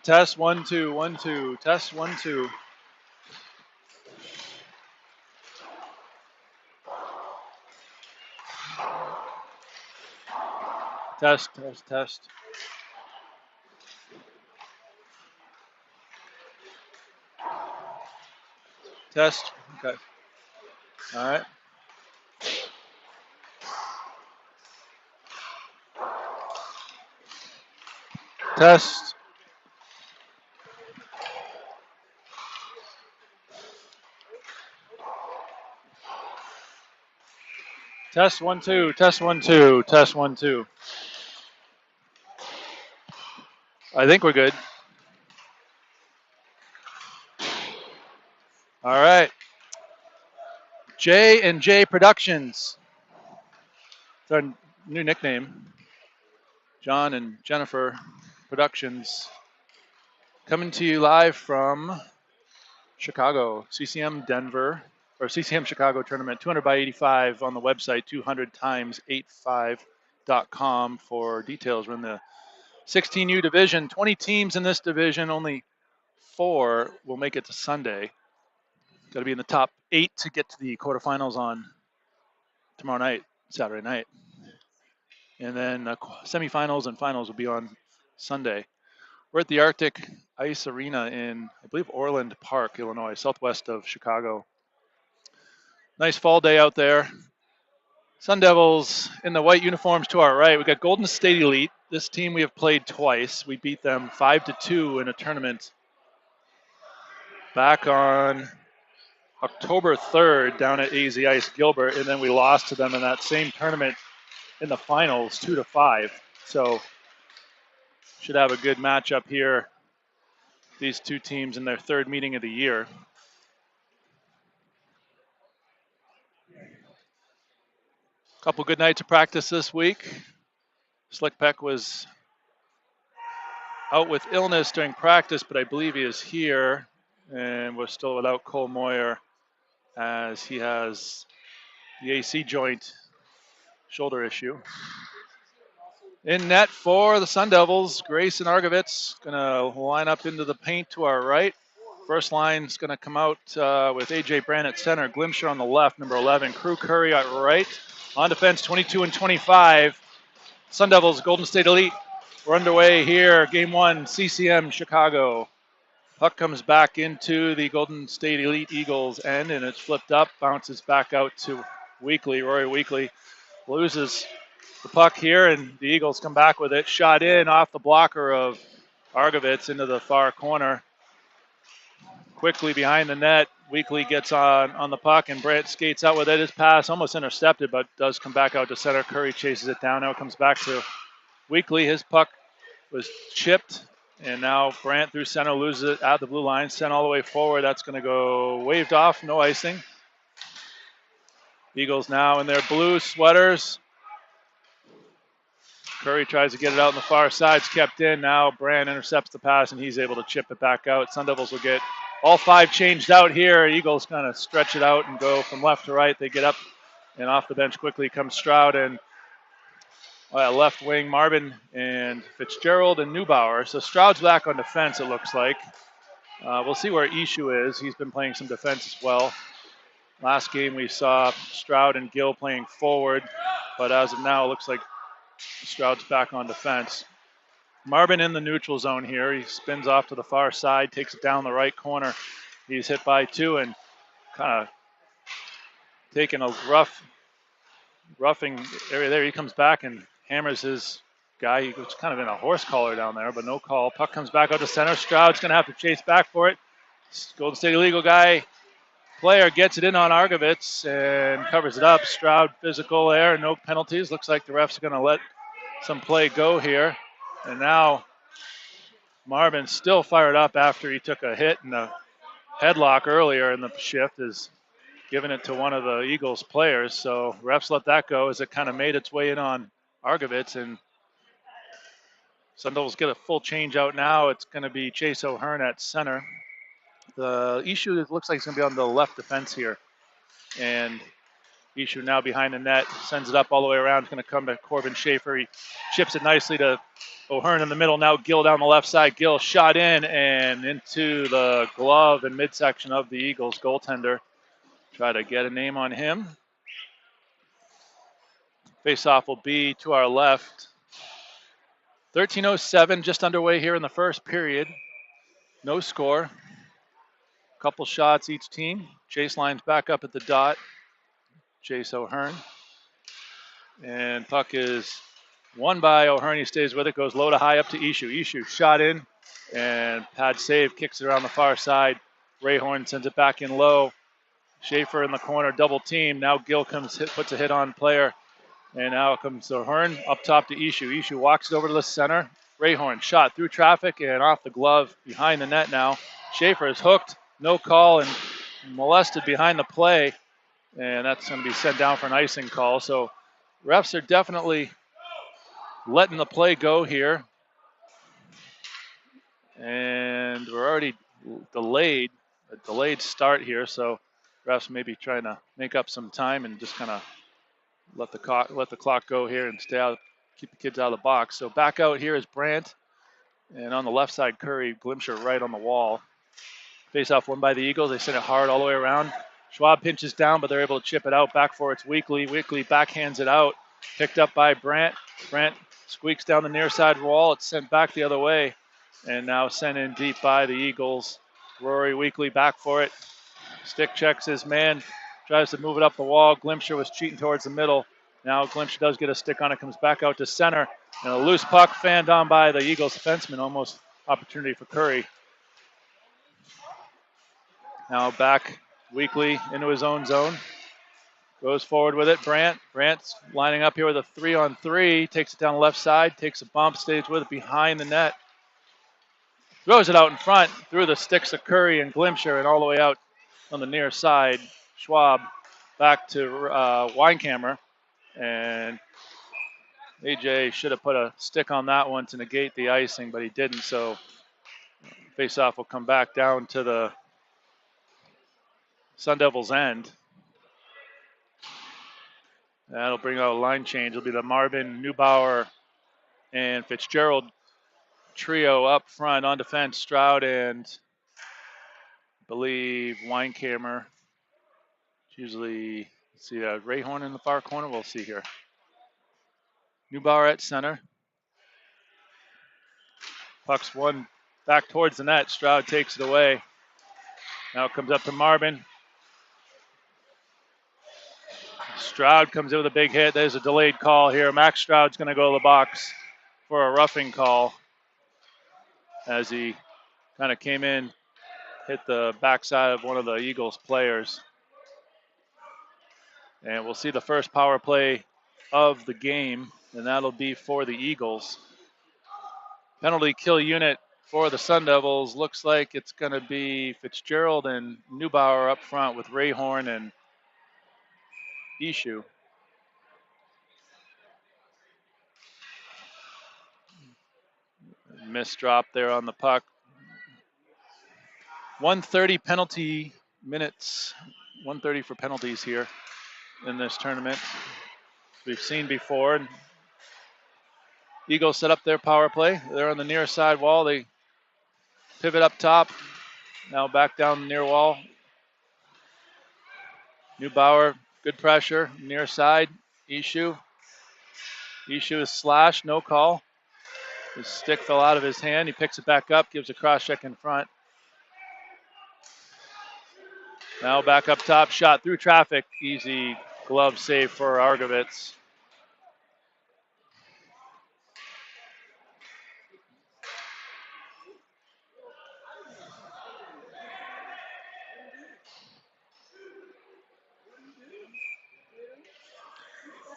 test, 1, 2, 1, 2, test, 1, 2. Test, test, test. Test, okay. All right. Test. Test, 1, 2, test, 1, 2, test, 1, 2. I think we're good. All right. J and J Productions. It's our new nickname. John and Jennifer Productions. Coming to you live from Chicago, CCM Denver, or CCM Chicago tournament, 200 by 85 on the website, 200 times 85.com for details. We're in the 16U division, 20 teams in this division, only 4 will make it to Sunday. Got to be in the top 8 to get to the quarterfinals on tomorrow night, Saturday night. And then semifinals and finals will be on Sunday. We're at the Arctic Ice Arena in, I believe, Orland Park, Illinois, southwest of Chicago. Nice fall day out there. Sun Devils in the white uniforms to our right. We got Golden State Elite. This team we have played twice. We beat them 5-2 in a tournament back on October 3rd down at AZ Ice Gilbert, and then we lost to them in that same tournament in the finals 2-5. So should have a good matchup here. These two teams in their third meeting of the year. Couple good nights of practice this week. Slick Peck was out with illness during practice, but I believe he is here, and we're still without Cole Moyer as he has the AC joint shoulder issue. In net for the Sun Devils, Grayson Argovitz going to line up into the paint to our right. First line's going to come out with A.J. Brand at center, Glimsher on the left, number 11, Crew Curry at right. On defense, 22 and 25. Sun Devils, Golden State Elite. We're underway here, game 1, CCM Chicago. Puck comes back into the Golden State Elite Eagles end, and it's flipped up, bounces back out to Weekly. Rory Weekly loses the puck here, and the Eagles come back with it. Shot in off the blocker of Argovitz into the far corner. Quickly behind the net, Weekly gets on the puck, and Brandt skates out with it. His pass almost intercepted, but does come back out to center. Curry chases it down. Now it comes back to Weekly. His puck was chipped, and now Brandt through center loses it at the blue line. Sent all the way forward. That's going to go waved off. No icing. Eagles now in their blue sweaters. Curry tries to get it out on the far side. It's kept in. Now Brandt intercepts the pass, and he's able to chip it back out. Sun Devils will get all 5 changed out here. Eagles kind of stretch it out and go from left to right. They get up, and off the bench quickly comes Stroud and left wing Marvin and Fitzgerald and Neubauer. So Stroud's back on defense, it looks like. We'll see where Ishu is. He's been playing some defense as well. Last game we saw Stroud and Gill playing forward, but as of now it looks like Stroud's back on defense. Marvin in the neutral zone here. He spins off to the far side, takes it down the right corner. He's hit by 2 and kind of taking a roughing area there. He comes back and hammers his guy. He was kind of in a horse collar down there, but no call. Puck comes back out to center. Stroud's going to have to chase back for it. Golden State illegal guy player gets it in on Argovitz and covers it up. Stroud physical there, no penalties. Looks like the refs are going to let some play go here. And now Marvin still fired up after he took a hit in the headlock earlier in the shift, is giving it to one of the Eagles players. So refs let that go as it kind of made its way in on Argovitz, and Sun Devils get a full change out now. It's going to be Chase O'Hearn at center. The issue looks like it's going to be on the left defense here. And Ishu now behind the net, sends it up all the way around. It's going to come to Corbin Schaefer. He chips it nicely to O'Hearn in the middle. Now Gill down the left side. Gill shot in and into the glove and midsection of the Eagles goaltender. Try to get a name on him. Face-off will be to our left. 13:07 just underway here in the first period. No score. Couple shots each team. Chase lines back up at the dot. Chase O'Hearn. And puck is won by O'Hearn. He stays with it. Goes low to high up to Ishu. Ishu shot in and pad save. Kicks it around the far side. Rayhorn sends it back in low. Schaefer in the corner. Double team. Now Gill puts a hit on player. And now comes O'Hearn up top to Ishu. Ishu walks it over to the center. Rayhorn shot through traffic and off the glove behind the net now. Schaefer is hooked. No call and molested behind the play. And that's going to be sent down for an icing call. So refs are definitely letting the play go here. And we're already delayed, a delayed start here. So refs may be trying to make up some time and just kind of let the clock go here and keep the kids out of the box. So back out here is Brandt. And on the left side, Curry, Glimcher right on the wall. Face-off won by the Eagles. They send it hard all the way around. Schwab pinches down, but they're able to chip it out. Back for it's Weekly. Weekly backhands it out. Picked up by Brandt. Brandt squeaks down the near side wall. It's sent back the other way. And now sent in deep by the Eagles. Rory Weekly back for it. Stick checks his man. Tries to move it up the wall. Glimcher was cheating towards the middle. Now Glimcher does get a stick on it. Comes back out to center. And a loose puck fanned on by the Eagles defenseman. Almost opportunity for Curry. Now back Weekly into his own zone. Goes forward with it. Brandt's lining up here with a 3-on-3. Takes it down the left side. Takes a bump. Stays with it behind the net. Throws it out in front. Through the sticks of Curry and Glimcher and all the way out on the near side. Schwab back to Weinkammer. And AJ should have put a stick on that one to negate the icing, but he didn't. So face-off will come back down to the Sun Devils' end. That'll bring out a line change. It'll be the Marvin, Neubauer, and Fitzgerald trio up front on defense. Stroud and I believe Weinkammer. It's usually, let's see, Rayhorn in the far corner. We'll see here. Neubauer at center. Puck's one back towards the net. Stroud takes it away. Now it comes up to Marvin. Stroud comes in with a big hit. There's a delayed call here. Max Stroud's going to go to the box for a roughing call as he kind of came in, hit the backside of one of the Eagles players. And we'll see the first power play of the game, and that'll be for the Eagles. Penalty kill unit for the Sun Devils. Looks like it's going to be Fitzgerald and Neubauer up front with Rayhorn and Ishu. Missed drop there on the puck. 1:30 penalty minutes. 1:30 for penalties here in this tournament. We've seen before. And Eagles set up their power play. They're on the near side wall. They pivot up top. Now back down the near wall. Neubauer, good pressure. Near side. Ishu. Ishu is slashed. No call. His stick fell out of his hand. He picks it back up. Gives a cross check in front. Now back up top. Shot through traffic. Easy glove save for Argovitz.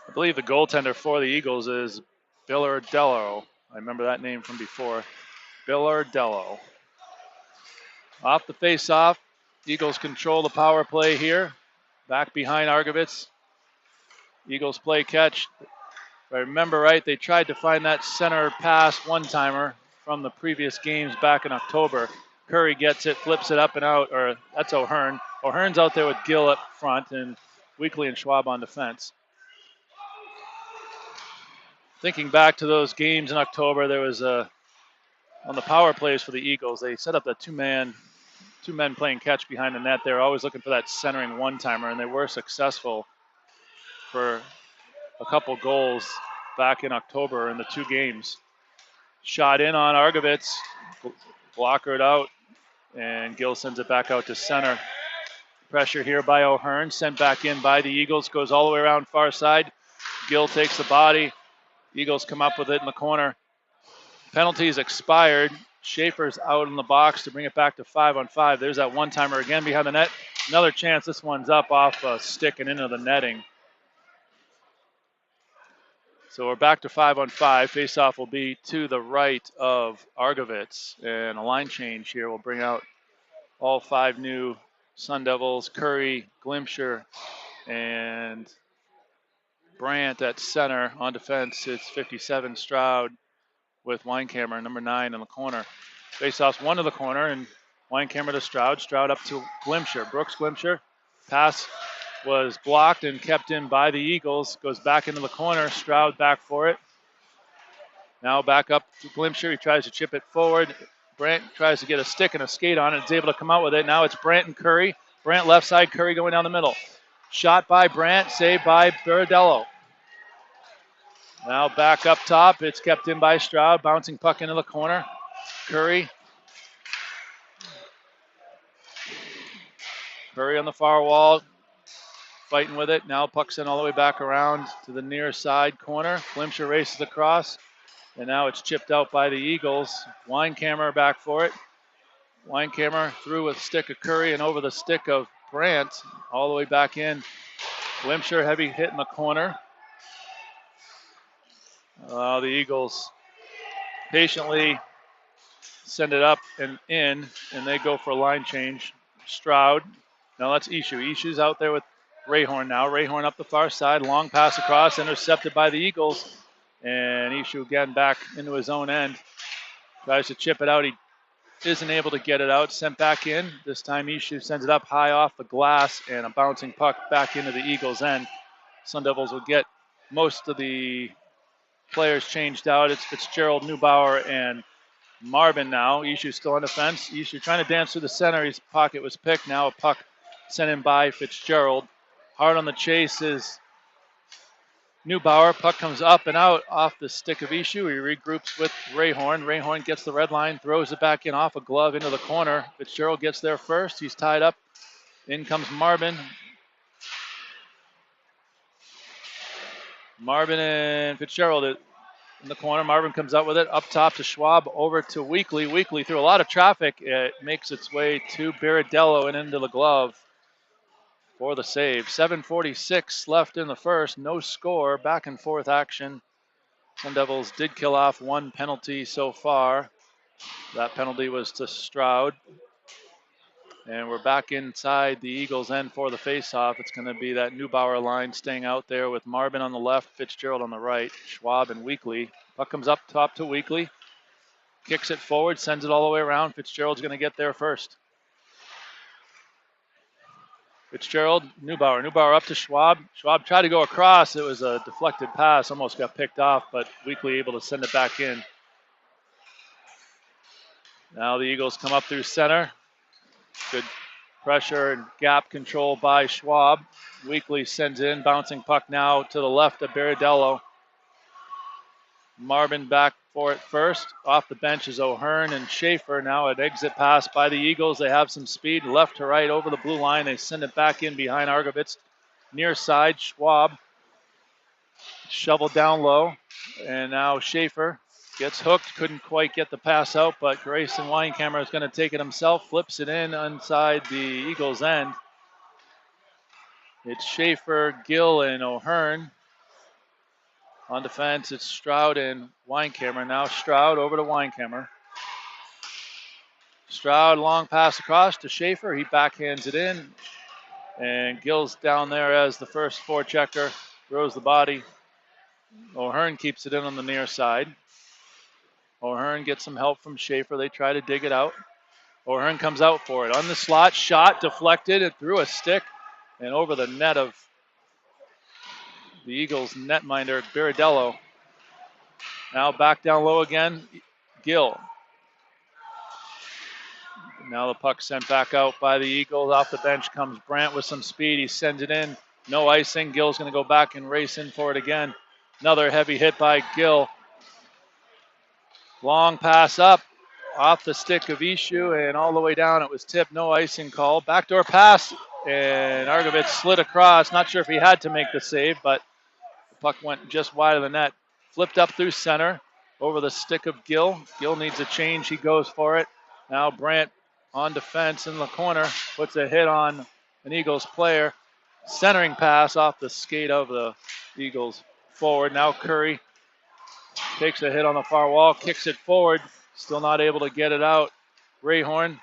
I believe the goaltender for the Eagles is Billardello. I remember that name from before. Billardello. Off the face-off. Eagles control the power play here. Back behind Argovitz. Eagles play catch. If I remember right, they tried to find that center pass one-timer from the previous games back in October. Curry gets it, flips it up and out, or that's O'Hearn. O'Hearn's out there with Gill up front, and Weekly and Schwab on defense. Thinking back to those games in October, there was on the power plays for the Eagles, they set up a two men playing catch behind the net. They were always looking for that centering one-timer, and they were successful for a couple goals back in October in the two games. Shot in on Argovitz, blockered out, and Gill sends it back out to center. Pressure here by O'Hearn, sent back in by the Eagles, goes all the way around far side. Gill takes the body. Eagles come up with it in the corner. Penalties expired. Schaefer's out in the box to bring it back to 5-on-5. There's that one-timer again behind the net. Another chance. This one's up off a stick and into the netting. So we're back to 5-on-5. Face-off will be to the right of Argovitz. And a line change here will bring out all 5 new Sun Devils: Curry, Glimsher, and Brandt at center. On defense, it's 57 Stroud with Weinkammer, number 9 in the corner. Face-off's one to the corner, and Weinkammer to Stroud. Stroud up to Glimsher. Brooks Glimsher. Pass was blocked and kept in by the Eagles. Goes back into the corner. Stroud back for it. Now back up to Glimsher. He tries to chip it forward. Brandt tries to get a stick and a skate on it. Is able to come out with it. Now it's Brandt and Curry. Brandt left side, Curry going down the middle. Shot by Brandt, saved by Baradello. Now back up top. It's kept in by Stroud. Bouncing puck into the corner. Curry. Curry on the far wall. Fighting with it. Now puck's in all the way back around to the near side corner. Glimsher races across. And now it's chipped out by the Eagles. Weinkammer back for it. Weinkammer through with stick of Curry and over the stick of Brandt. All the way back in. Glimsher heavy hit in the corner. The Eagles patiently send it up and in, and they go for a line change. Stroud. Now that's Ishu. Ishu's out there with Rayhorn now. Rayhorn up the far side. Long pass across, intercepted by the Eagles. And Ishu again back into his own end. Tries to chip it out. He isn't able to get it out. Sent back in. This time Ishu sends it up high off the glass, and a bouncing puck back into the Eagles' end. Sun Devils will get most of the players changed out. It's Fitzgerald, Neubauer, and Marvin now. Ishu still on defense. Ishu trying to dance through the center. His pocket was picked. Now a puck sent in by Fitzgerald. Hard on the chase is Neubauer. Puck comes up and out off the stick of Ishu. He regroups with Rayhorn. Rayhorn gets the red line, throws it back in off a glove into the corner. Fitzgerald gets there first. He's tied up. In comes Marvin. Marvin and Fitzgerald in the corner. Marvin comes out with it. Up top to Schwab. Over to Weekly. Weekly through a lot of traffic. It makes its way to Baradello and into the glove for the save. 7:46 left in the first. No score. Back and forth action. Sun Devils did kill off one penalty so far. That penalty was to Stroud. And we're back inside the Eagles' end for the faceoff. It's going to be that Neubauer line staying out there with Marvin on the left, Fitzgerald on the right, Schwab and Weekly. Puck comes up top to Weekly. Kicks it forward, sends it all the way around. Fitzgerald's going to get there first. Fitzgerald, Neubauer. Neubauer up to Schwab. Schwab tried to go across. It was a deflected pass. Almost got picked off, but Weekly able to send it back in. Now the Eagles come up through center. Good pressure and gap control by Schwab. Weekly sends in, bouncing puck now to the left of Baradello. Marvin back for it first. Off the bench is O'Hearn and Schaefer. Now an exit pass by the Eagles. They have some speed left to right over the blue line. They send it back in behind Argovitz. Near side, Schwab shoveled down low. And now Schaefer gets hooked, couldn't quite get the pass out, but Grayson Weinkammer is going to take it himself, flips it in inside the Eagles' end. It's Schaefer, Gill, and O'Hearn. On defense, it's Stroud and Weinkammer. Now Stroud over to Weinkammer. Stroud, long pass across to Schaefer. He backhands it in, and Gill's down there as the first forechecker, throws the body. O'Hearn keeps it in on the near side. O'Hearn gets some help from Schaefer. They try to dig it out. O'Hearn comes out for it. On the slot, shot, deflected, it through a stick and over the net of the Eagles netminder, Biradello. Now back down low again, Gill. Now the puck sent back out by the Eagles. Off the bench comes Brandt with some speed. He sends it in. No icing. Gill's going to go back and race in for it again. Another heavy hit by Gill. Long pass up off the stick of Ishu and all the way down. It was tipped. No icing call. Backdoor pass, and Argovitz slid across. Not sure if he had to make the save, but the puck went just wide of the net. Flipped up through center over the stick of Gill. Gill needs a change. He goes for it. Now Brandt on defense in the corner. Puts a hit on an Eagles player. Centering pass off the skate of the Eagles forward. Now Curry takes a hit on the far wall. Kicks it forward. Still not able to get it out. Rayhorn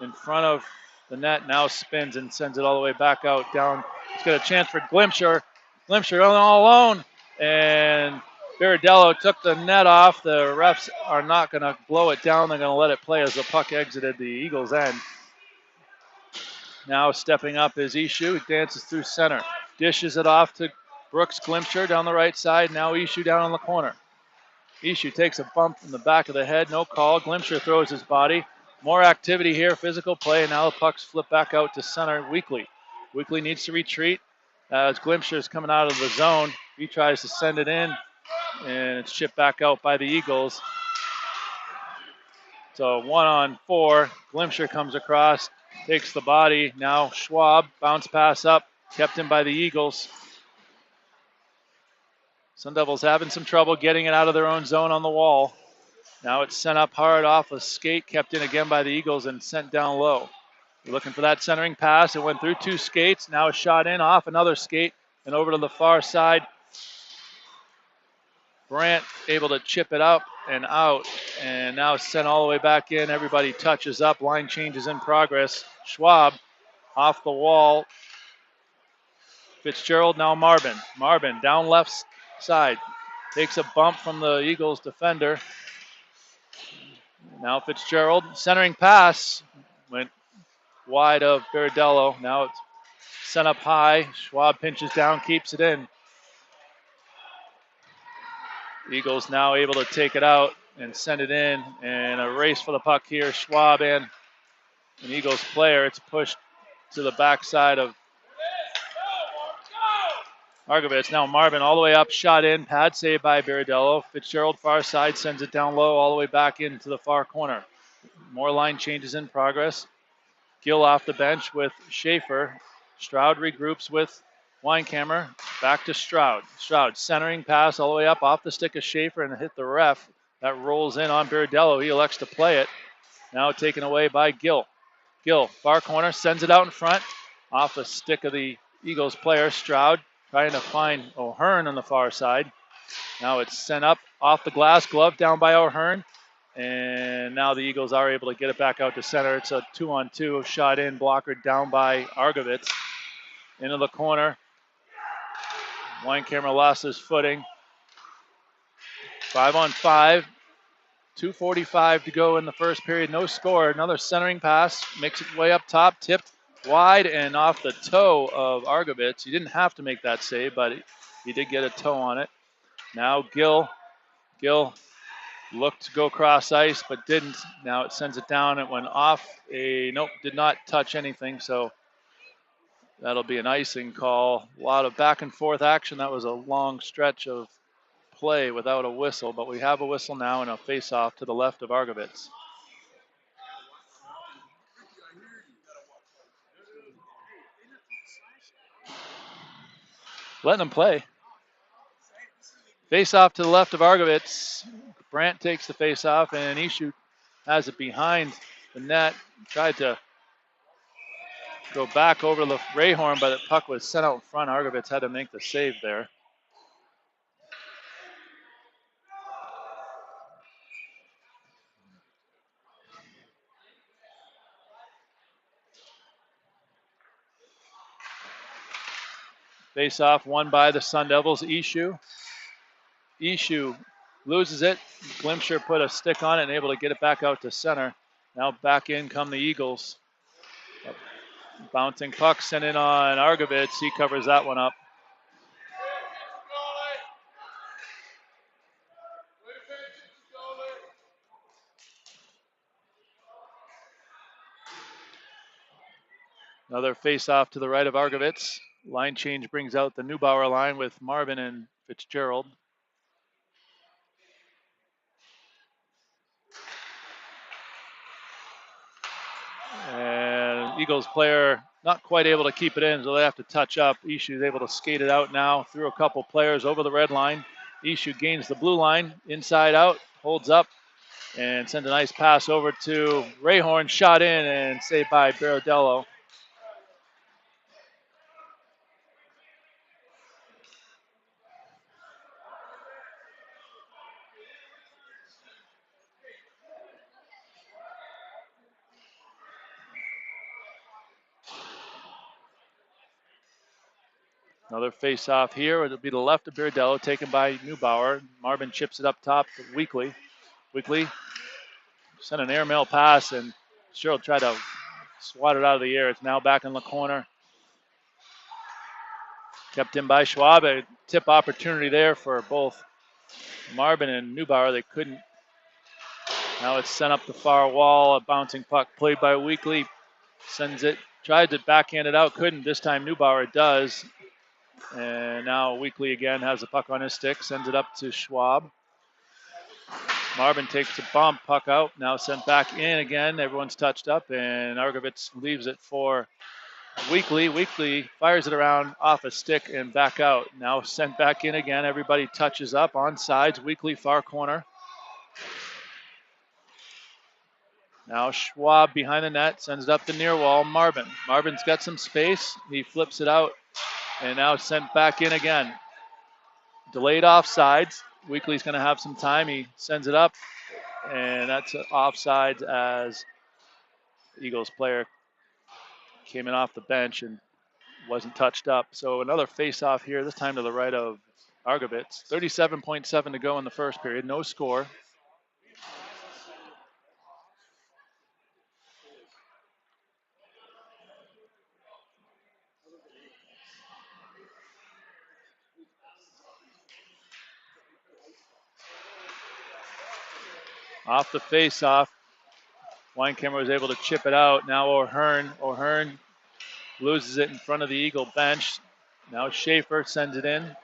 in front of the net now spins and sends it all the way back out down. He's got a chance for Glimcher. Glimcher all alone. And Biradello took the net off. The refs are not going to blow it down. They're going to let it play as the puck exited the Eagles' end. Now stepping up is Ishu. He dances through center. Dishes it off to Brooks Glimcher down the right side. Now Ishu down in the corner. Ishu takes a bump in the back of the head. No call. Glimcher throws his body. More activity here. Physical play. Now the puck's flipped back out to center. Weekly. Weekly needs to retreat as Glimcher is coming out of the zone. He tries to send it in, and it's chipped back out by the Eagles. So 1-on-4. Glimcher comes across, takes the body. Now Schwab, bounce pass up, kept in by the Eagles. Sun Devils having some trouble getting it out of their own zone on the wall. Now it's sent up hard off a skate, kept in again by the Eagles and sent down low. We're looking for that centering pass. It went through two skates. Now a shot in off another skate and over to the far side. Brandt able to chip it up and out, and now sent all the way back in. Everybody touches up. Line changes in progress. Schwab off the wall. Fitzgerald, now Marvin. Marvin down left side. Takes a bump from the Eagles defender. Now Fitzgerald, centering pass. Went wide of Biradello. Now it's sent up high. Schwab pinches down, keeps it in. Eagles now able to take it out and send it in. And a race for the puck here. Schwab and an Eagles player. It's pushed to the backside of Argovitz. Now Marvin all the way up, shot in. Pad save by Biradello. Fitzgerald far side sends it down low all the way back into the far corner. More line changes in progress. Gill off the bench with Schaefer. Stroud regroups with Weinkammer. Back to Stroud. Stroud centering pass all the way up off the stick of Schaefer and hit the ref. That rolls in on Biradello. He elects to play it. Now taken away by Gill. Gill, far corner, sends it out in front. Off the stick of the Eagles player. Stroud trying to find O'Hearn on the far side. Now it's sent up off the glass glove down by O'Hearn. And now the Eagles are able to get it back out to center. It's a 2-on-2 shot in, blocker down by Argovitz. Into the corner. Weinkammer lost his footing. 5-on-5. 2:45 to go in the first period. No score. Another centering pass. Makes its way up top. Tipped wide and off the toe of Argovitz. He didn't have to make that save, but he did get a toe on it. Now Gill. Gill looked to go cross ice, but didn't. Now it sends it down. It went off nope, did not touch anything, so that'll be an icing call. A lot of back and forth action. That was a long stretch of play without a whistle, but we have a whistle now and a face-off to the left of Argovitz. Letting them play. Face-off to the left of Argovitz. Brandt takes the face-off, and Ishu has it behind the net. Tried to go back over the Rayhorn, but the puck was sent out in front. Argovitz had to make the save there. Face-off won by the Sun Devils. Ishu loses it. Glimcher put a stick on it and able to get it back out to center. Now back in come the Eagles. Bouncing puck sent in on Argovitz. He covers that one up. Another face-off to the right of Argovitz. Line change brings out the Neubauer line with Marvin and Fitzgerald. And Eagles player not quite able to keep it in, so they have to touch up. Ishu is able to skate it out now through a couple players over the red line. Ishu gains the blue line, inside out, holds up, and sends a nice pass over to Rayhorn, shot in and saved by Baradello. Another face-off here. It'll be the left of Baradello, taken by Neubauer. Marvin chips it up top to Weekly. Weekly sent an airmail pass, and Sherrill tried to swat it out of the air. It's now back in the corner. Kept in by Schwab. A tip opportunity there for both Marvin and Neubauer. They couldn't. Now it's sent up the far wall. A bouncing puck played by Weekly. Sends it. Tried to backhand it out. Couldn't. This time Neubauer does. And now Weekly again has the puck on his stick. Sends it up to Schwab. Marvin takes a bump, puck out, now sent back in again. Everyone's touched up, and Argovitz leaves it for Weekly. Weekly fires it around off a stick and back out. Now sent back in again. Everybody touches up on sides. Weekly far corner. Now Schwab behind the net, sends it up the near wall. Marvin. Marvin's got some space. He flips it out, and now sent back in again. Delayed offsides. Weekly's going to have some time. He sends it up, and that's offsides as Eagles player came in off the bench and wasn't touched up. So another face-off here, this time to the right of Argovitz. 37.7 to go in the first period, no score. Off the face-off, Weinkammer was able to chip it out. Now O'Hearn loses it in front of the Eagle bench. Now Schaefer sends it in.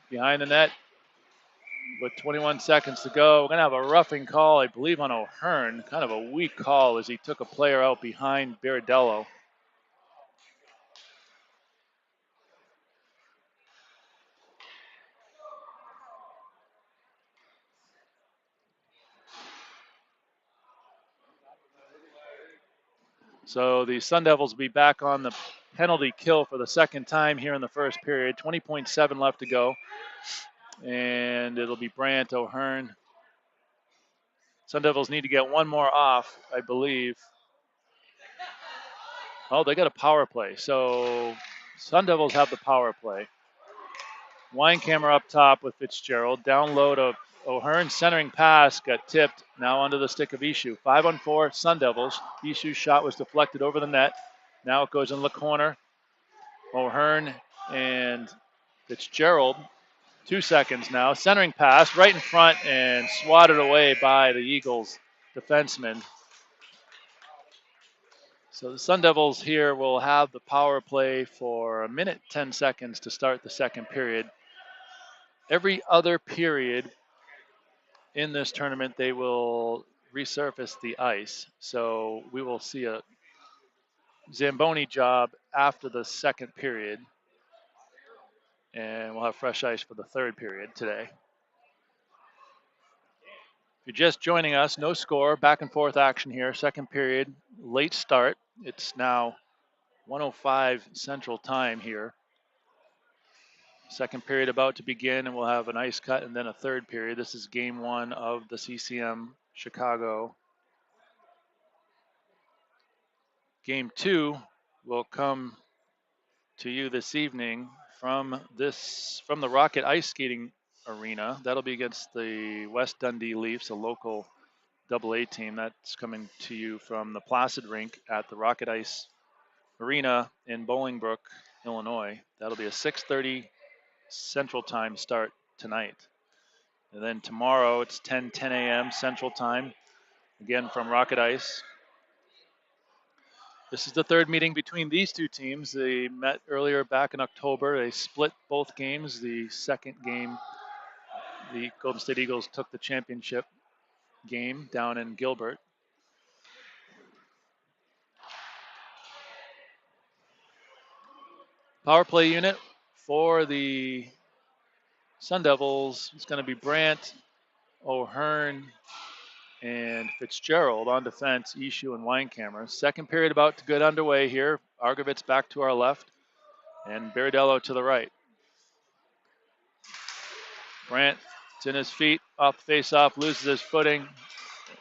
Behind the net with 21 seconds to go. We're going to have a roughing call, I believe, on O'Hearn. Kind of a weak call as he took a player out behind Baradello. So the Sun Devils will be back on the penalty kill for the second time here in the first period. 20.7 left to go. And it'll be Brandt, O'Hearn. Sun Devils need to get one more off, I believe. Oh, they got a power play. So Sun Devils have the power play. Weinkammer up top with Fitzgerald. Down low to O'Hearn. Centering pass got tipped. Now onto the stick of Ishu. 5-on-4 Sun Devils. Ishu's shot was deflected over the net. Now it goes in the corner. O'Hearn and Fitzgerald. 2 seconds now. Centering pass right in front and swatted away by the Eagles defenseman. So the Sun Devils here will have the power play for a minute, 10 seconds to start the second period. Every other period in this tournament, they will resurface the ice. So we will see a Zamboni job after the second period. And we'll have fresh ice for the third period today. If you're just joining us, no score, back and forth action here. Second period, late start. It's now 1:05 Central Time here. Second period about to begin, and we'll have an ice cut and then a third period. This is game one of the CCM Chicago. Game two will come to you this evening from the Rocket Ice Skating Arena. That'll be against the West Dundee Leafs, a local AA team. That's coming to you from the Placid Rink at the Rocket Ice Arena in Bolingbrook, Illinois. That'll be a 6:30 Central Time start tonight. And then tomorrow it's 10 a.m. Central Time, again from Rocket Ice. This is the third meeting between these two teams. They met earlier back in October. They split both games. The second game, the Golden State Eagles took the championship game down in Gilbert. Power play unit for the Sun Devils is going to be Brandt, O'Hearn, and Fitzgerald. On defense, Ishu and Weinkammer. Second period about to get underway here. Argovitz back to our left and Biridello to the right. Brandt, it's in his feet, off the face-off, loses his footing.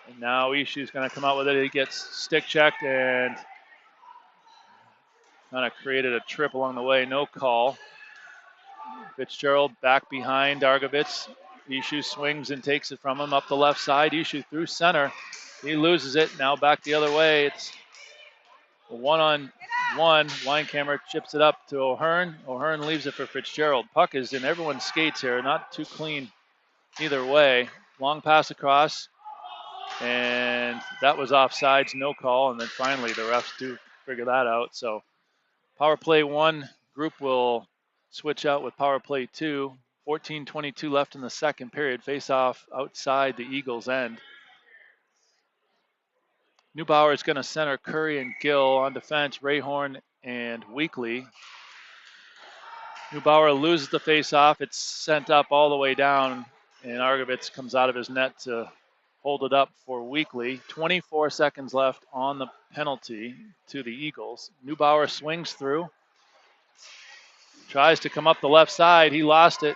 And now Ishu's going to come out with it. He gets stick checked and kind of created a trip along the way. No call. Fitzgerald back behind Argovitz. Ishu swings and takes it from him up the left side. Ishu through center. He loses it. Now back the other way. It's a one-on-one. Weinkammer chips it up to O'Hearn. O'Hearn leaves it for Fitzgerald. Puck is in everyone's skates here. Not too clean either way. Long pass across. And that was offsides. No call. And then finally the refs do figure that out. So power play one group will switch out with power play two. 14:22 left in the second period. Face off outside the Eagles' end. Neubauer is going to center Curry and Gill on defense. Rayhorn and Weekly. Neubauer loses the face off. It's sent up all the way down, and Argovitz comes out of his net to hold it up for Weekly. 24 seconds left on the penalty to the Eagles. Neubauer swings through. Tries to come up the left side. He lost it.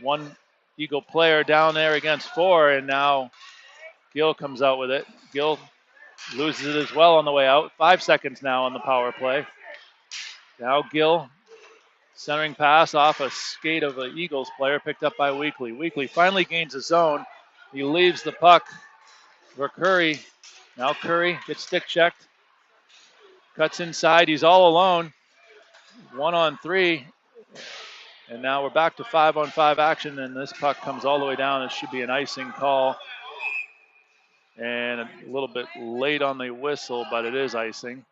One Eagle player down there against four, and now Gill comes out with it. Gill loses it as well on the way out. 5 seconds now on the power play. Now Gill, centering pass off a skate of an Eagles player, picked up by Weekly. Weekly finally gains a zone. He leaves the puck for Curry. Now Curry gets stick checked. Cuts inside. He's all alone. 1-on-3. And now we're back to 5-on-5 action, and this puck comes all the way down. It should be an icing call. And a little bit late on the whistle, but it is icing.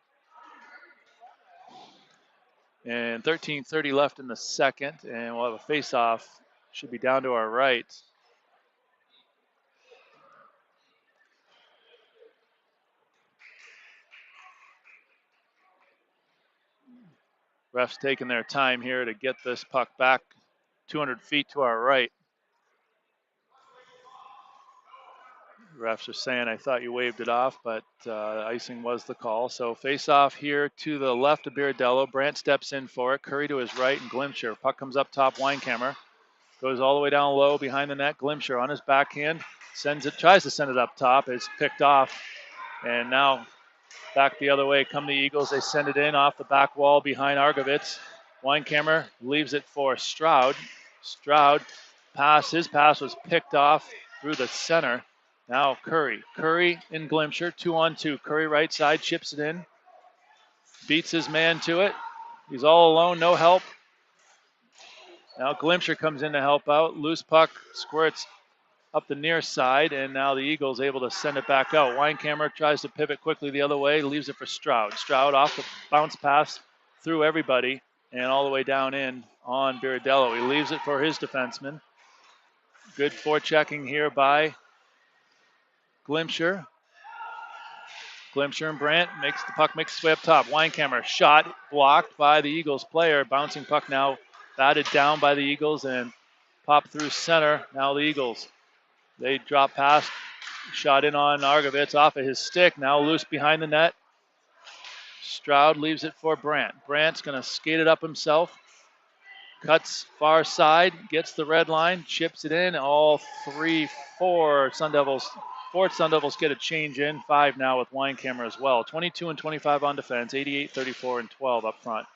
And 13:30 left in the second, and we'll have a face-off. Should be down to our right. Refs taking their time here to get this puck back 200 feet to our right. Refs are saying, I thought you waved it off, but icing was the call. So face off here to the left of Biridello. Brandt steps in for it. Curry to his right and Glimcher. Puck comes up top. Weinkammer goes all the way down low behind the net. Glimcher on his backhand. Sends it, tries to send it up top. It's picked off. And now back the other way come the Eagles. They send it in off the back wall behind Argovitz. Weinkammer leaves it for Stroud. Stroud his pass was picked off through the center. Now Curry. Curry and Glimcher, 2-on-2. Curry right side, chips it in. Beats his man to it. He's all alone, no help. Now Glimcher comes in to help out. Loose puck squirts up the near side, and now the Eagles able to send it back out. Weinkammer tries to pivot quickly the other way, leaves it for Stroud. Stroud off the bounce pass through everybody and all the way down in on Biridello. He leaves it for his defenseman. Good forechecking here by Glimcher. Glimcher and Brandt makes its way up top. Weinkammer shot blocked by the Eagles player. Bouncing puck now batted down by the Eagles and popped through center. Now the Eagles. They drop past, shot in on Argovitz off of his stick. Now loose behind the net. Stroud leaves it for Brandt. Brandt's going to skate it up himself. Cuts far side, gets the red line, chips it in. All four Sun Devils get a change in. 5 now with Weinkammer as well. 22 and 25 on defense, 88, 34, and 12 up front.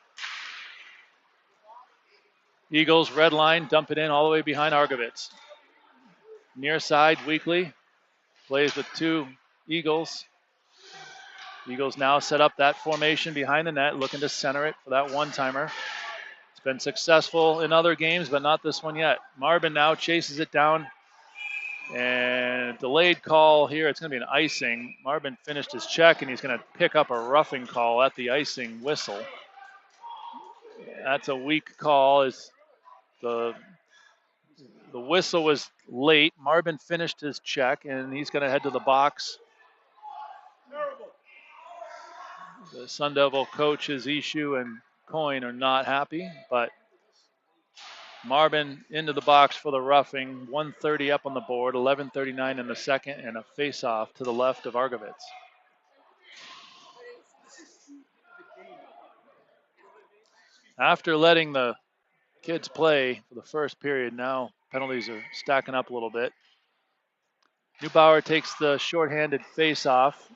Eagles, red line, dump it in all the way behind Argovitz. Near side, Weekly plays with 2 Eagles. Eagles now set up that formation behind the net, looking to center it for that one-timer. It's been successful in other games, but not this one yet. Marvin now chases it down And delayed call here. It's going to be an icing. Marvin finished his check, and he's going to pick up a roughing call at the icing whistle. That's a weak call. As the whistle was late. Marvin finished his check, and he's going to head to the box. The Sun Devil coaches Ishu and Coyne are not happy, but Marvin into the box for the roughing. 1:30 up on the board, 11:39 in the second, and a face-off to the left of Argovitz. After letting the kids play for the first period, now penalties are stacking up a little bit. Neubauer takes the shorthanded face-off.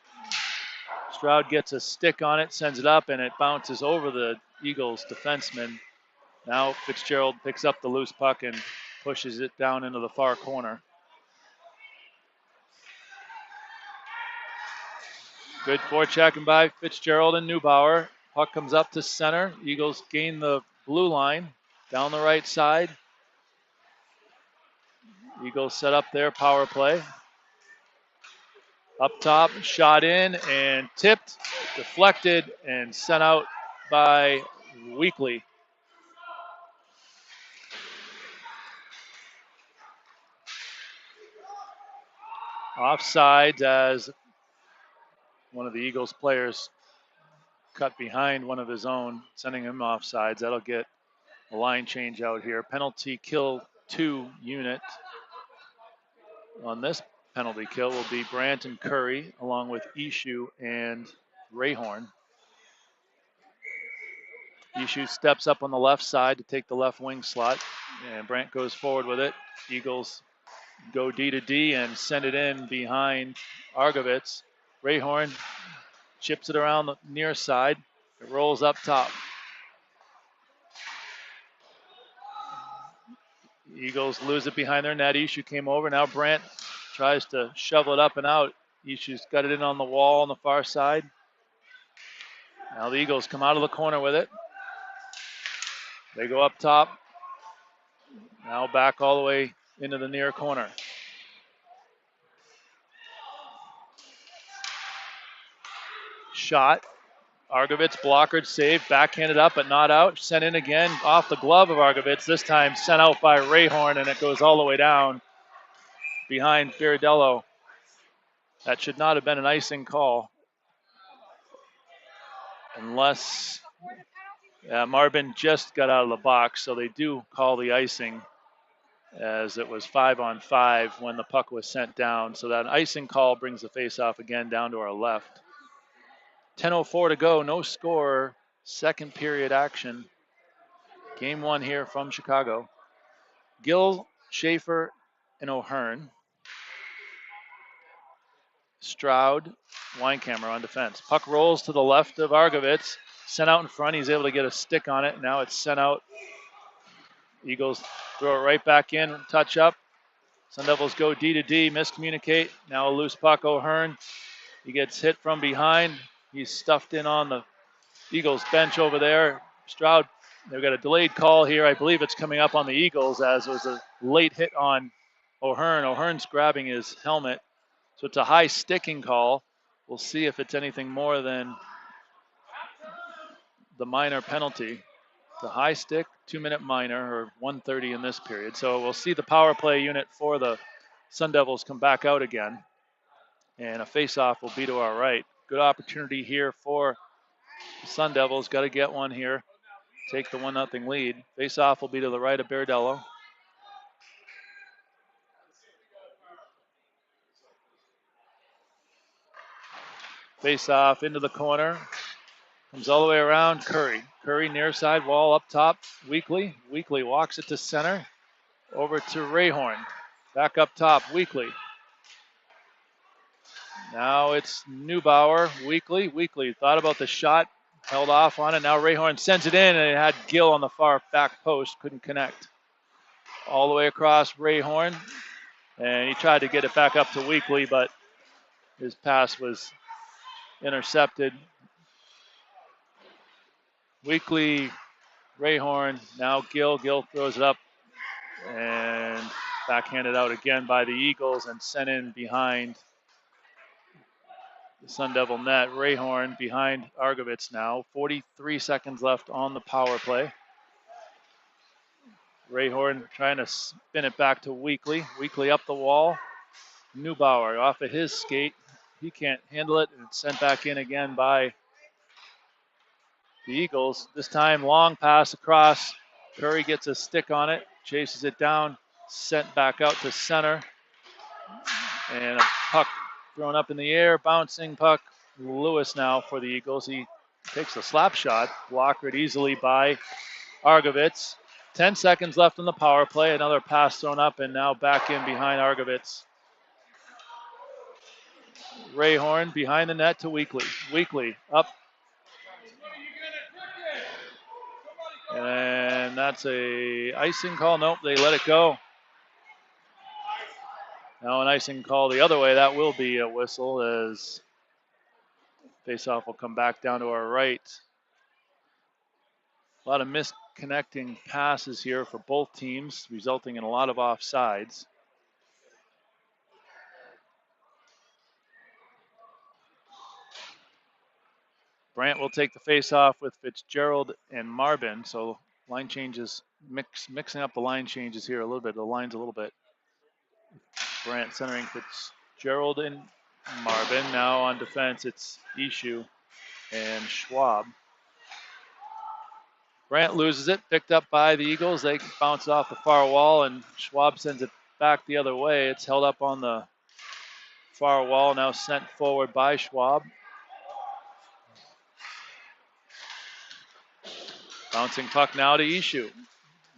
Stroud gets a stick on it, sends it up, and it bounces over the Eagles defenseman. Now Fitzgerald picks up the loose puck and pushes it down into the far corner. Good forechecking by Fitzgerald and Neubauer. Puck comes up to center. Eagles gain the blue line down the right side. Eagles set up their power play. Up top, shot in and tipped, deflected, and sent out by Weekly. Offsides as one of the Eagles players cut behind one of his own, sending him offsides. That'll get a line change out here. Penalty kill 2 unit. On this penalty kill will be Brandt and Curry, along with Ishu and Rayhorn. Ishu steps up on the left side to take the left wing slot, and Brandt goes forward with it. Eagles go D to D and send it in behind Argovitz. Rayhorn chips it around the near side. It rolls up top. Eagles lose it behind their net. Ishu came over. Now Brandt tries to shovel it up and out. Ishu's got it in on the wall on the far side. Now the Eagles come out of the corner with it. They go up top. Now back all the way into the near corner. Shot. Argovitz blockered, saved, backhanded up but not out. Sent in again off the glove of Argovitz. This time sent out by Rayhorn, and it goes all the way down behind Firadello. That should not have been an icing call. Unless Marvin just got out of the box, so they do call the icing, as it was 5-on-5 when the puck was sent down. So that icing call brings the faceoff again down to our left. 10:04 to go, no score, second period action. Game 1 here from Chicago. Gill, Schaefer, and O'Hearn. Stroud, Weinkammer on defense. Puck rolls to the left of Argovitz. Sent out in front. He's able to get a stick on it. Now it's sent out. Eagles throw it right back in. Touch up. Sun Devils go D to D. Miscommunicate. Now a loose puck. O'Hearn. He gets hit from behind. He's stuffed in on the Eagles bench over there. Stroud, they've got a delayed call here. I believe it's coming up on the Eagles, as it was a late hit on O'Hearn. O'Hearn's grabbing his helmet. So it's a high sticking call. We'll see if it's anything more than the minor penalty. The high stick, 2-minute minor, or 1:30 in this period. So we'll see the power play unit for the Sun Devils come back out again. And a face-off will be to our right. Good opportunity here for the Sun Devils. Got to get one here. Take the 1-0 lead. Face-off will be to the right of Berdello. Face-off into the corner. Comes all the way around. Curry near side wall up top. Weekly walks it to center. Over to Rayhorn. Back up top. Weekly. Now it's Neubauer. Weekly thought about the shot. Held off on it. Now Rayhorn sends it in, and it had Gill on the far back post. Couldn't connect. All the way across Rayhorn. And he tried to get it back up to Weekly, but his pass was intercepted. Weekly, Rayhorn, now Gill. Gill throws it up, and Backhanded out again by the Eagles and sent in behind the Sun Devil net. Rayhorn behind Argovitz now. 43 seconds left on the power play. Rayhorn trying to spin it back to Weekly. Weekly up the wall. Neubauer off of his skate. He can't handle it, and it's sent back in again by the Eagles. This time, long pass across. Curry gets a stick on it, chases it down, sent back out to center. And a puck thrown up in the air, bouncing puck. Lewis now for the Eagles. He takes the slap shot, blockered easily by Argovitz. 10 seconds left on the power play. Another pass thrown up, and now back in behind Argovitz. Rayhorn behind the net to Weekly. Weekly up. And that's a icing call. Nope, they let it go. Now an icing call the other way. That will be a whistle as faceoff will come back down to our right. A lot of misconnecting passes here for both teams, resulting in a lot of offsides. Brandt will take the faceoff with Fitzgerald and Marbin. So line changes, mixing up the line changes here a little bit. The lines a little bit. Brandt centering Fitzgerald and Marbin. Now on defense, it's Ishu and Schwab. Brandt loses it, picked up by the Eagles. They bounce off the far wall, and Schwab sends it back the other way. It's held up on the far wall, now sent forward by Schwab. Bouncing puck now to Ishu.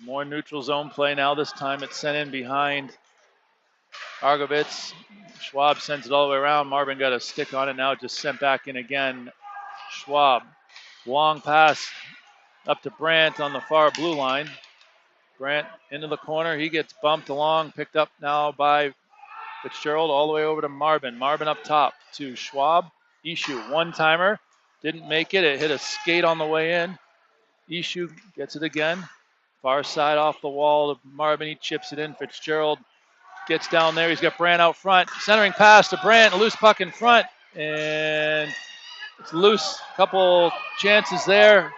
More neutral zone play now. This time it's sent in behind Argovitz. Schwab sends it all the way around. Marvin got a stick on it. Now just sent back in again. Schwab. Long pass up to Brandt on the far blue line. Brandt into the corner. He gets bumped along. Picked up now by Fitzgerald all the way over to Marvin. Marvin up top to Schwab. Ishu, one-timer. Didn't make it. It hit a skate on the way in. Ishu gets it again. Far side off the wall to Marvin. He chips it in. Fitzgerald gets down there. He's got Brandt out front. Centering pass to Brandt. A loose puck in front. And it's loose. Couple chances there.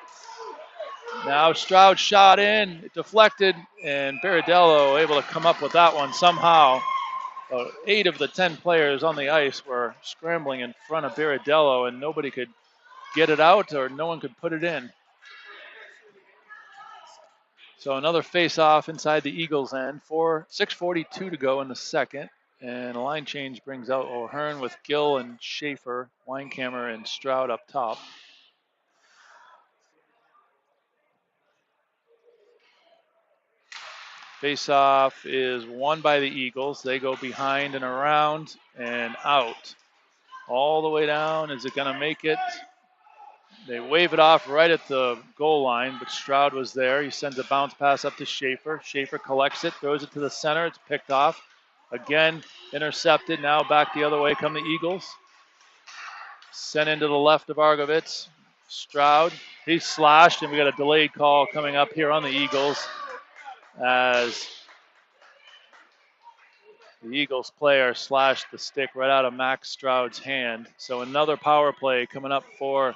Now Stroud shot in. It deflected. And Baradello able to come up with that one somehow. 8 of the 10 players on the ice were scrambling in front of Baradello, and nobody could get it out or no one could put it in. So another face-off inside the Eagles' end. 6:42 to go in the second. And a line change brings out O'Hearn with Gill and Schaefer, Weinkammer and Stroud up top. Face-off is won by the Eagles. They go behind and around and out. All the way down. Is it going to make it? They wave it off right at the goal line, but Stroud was there. He sends a bounce pass up to Schaefer. Schaefer collects it, throws it to the center. It's picked off. Again, intercepted. Now back the other way come the Eagles. Sent into the left of Argovitz. Stroud, he's slashed, and we got a delayed call coming up here on the Eagles as the Eagles player slashed the stick right out of Max Stroud's hand. So another power play coming up for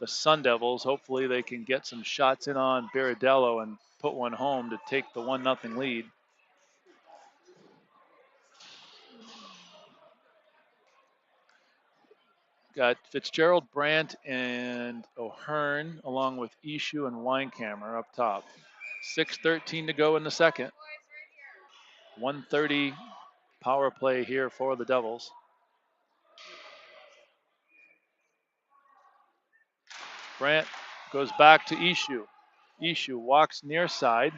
the Sun Devils. Hopefully they can get some shots in on Baradello and put one home to take the 1-0 lead. Got Fitzgerald, Brandt, and O'Hearn, along with Ishu and Weinkammer up top. 6:13 to go in the second. 1:30 power play here for the Devils. Brandt goes back to Ishu. Ishu walks near side.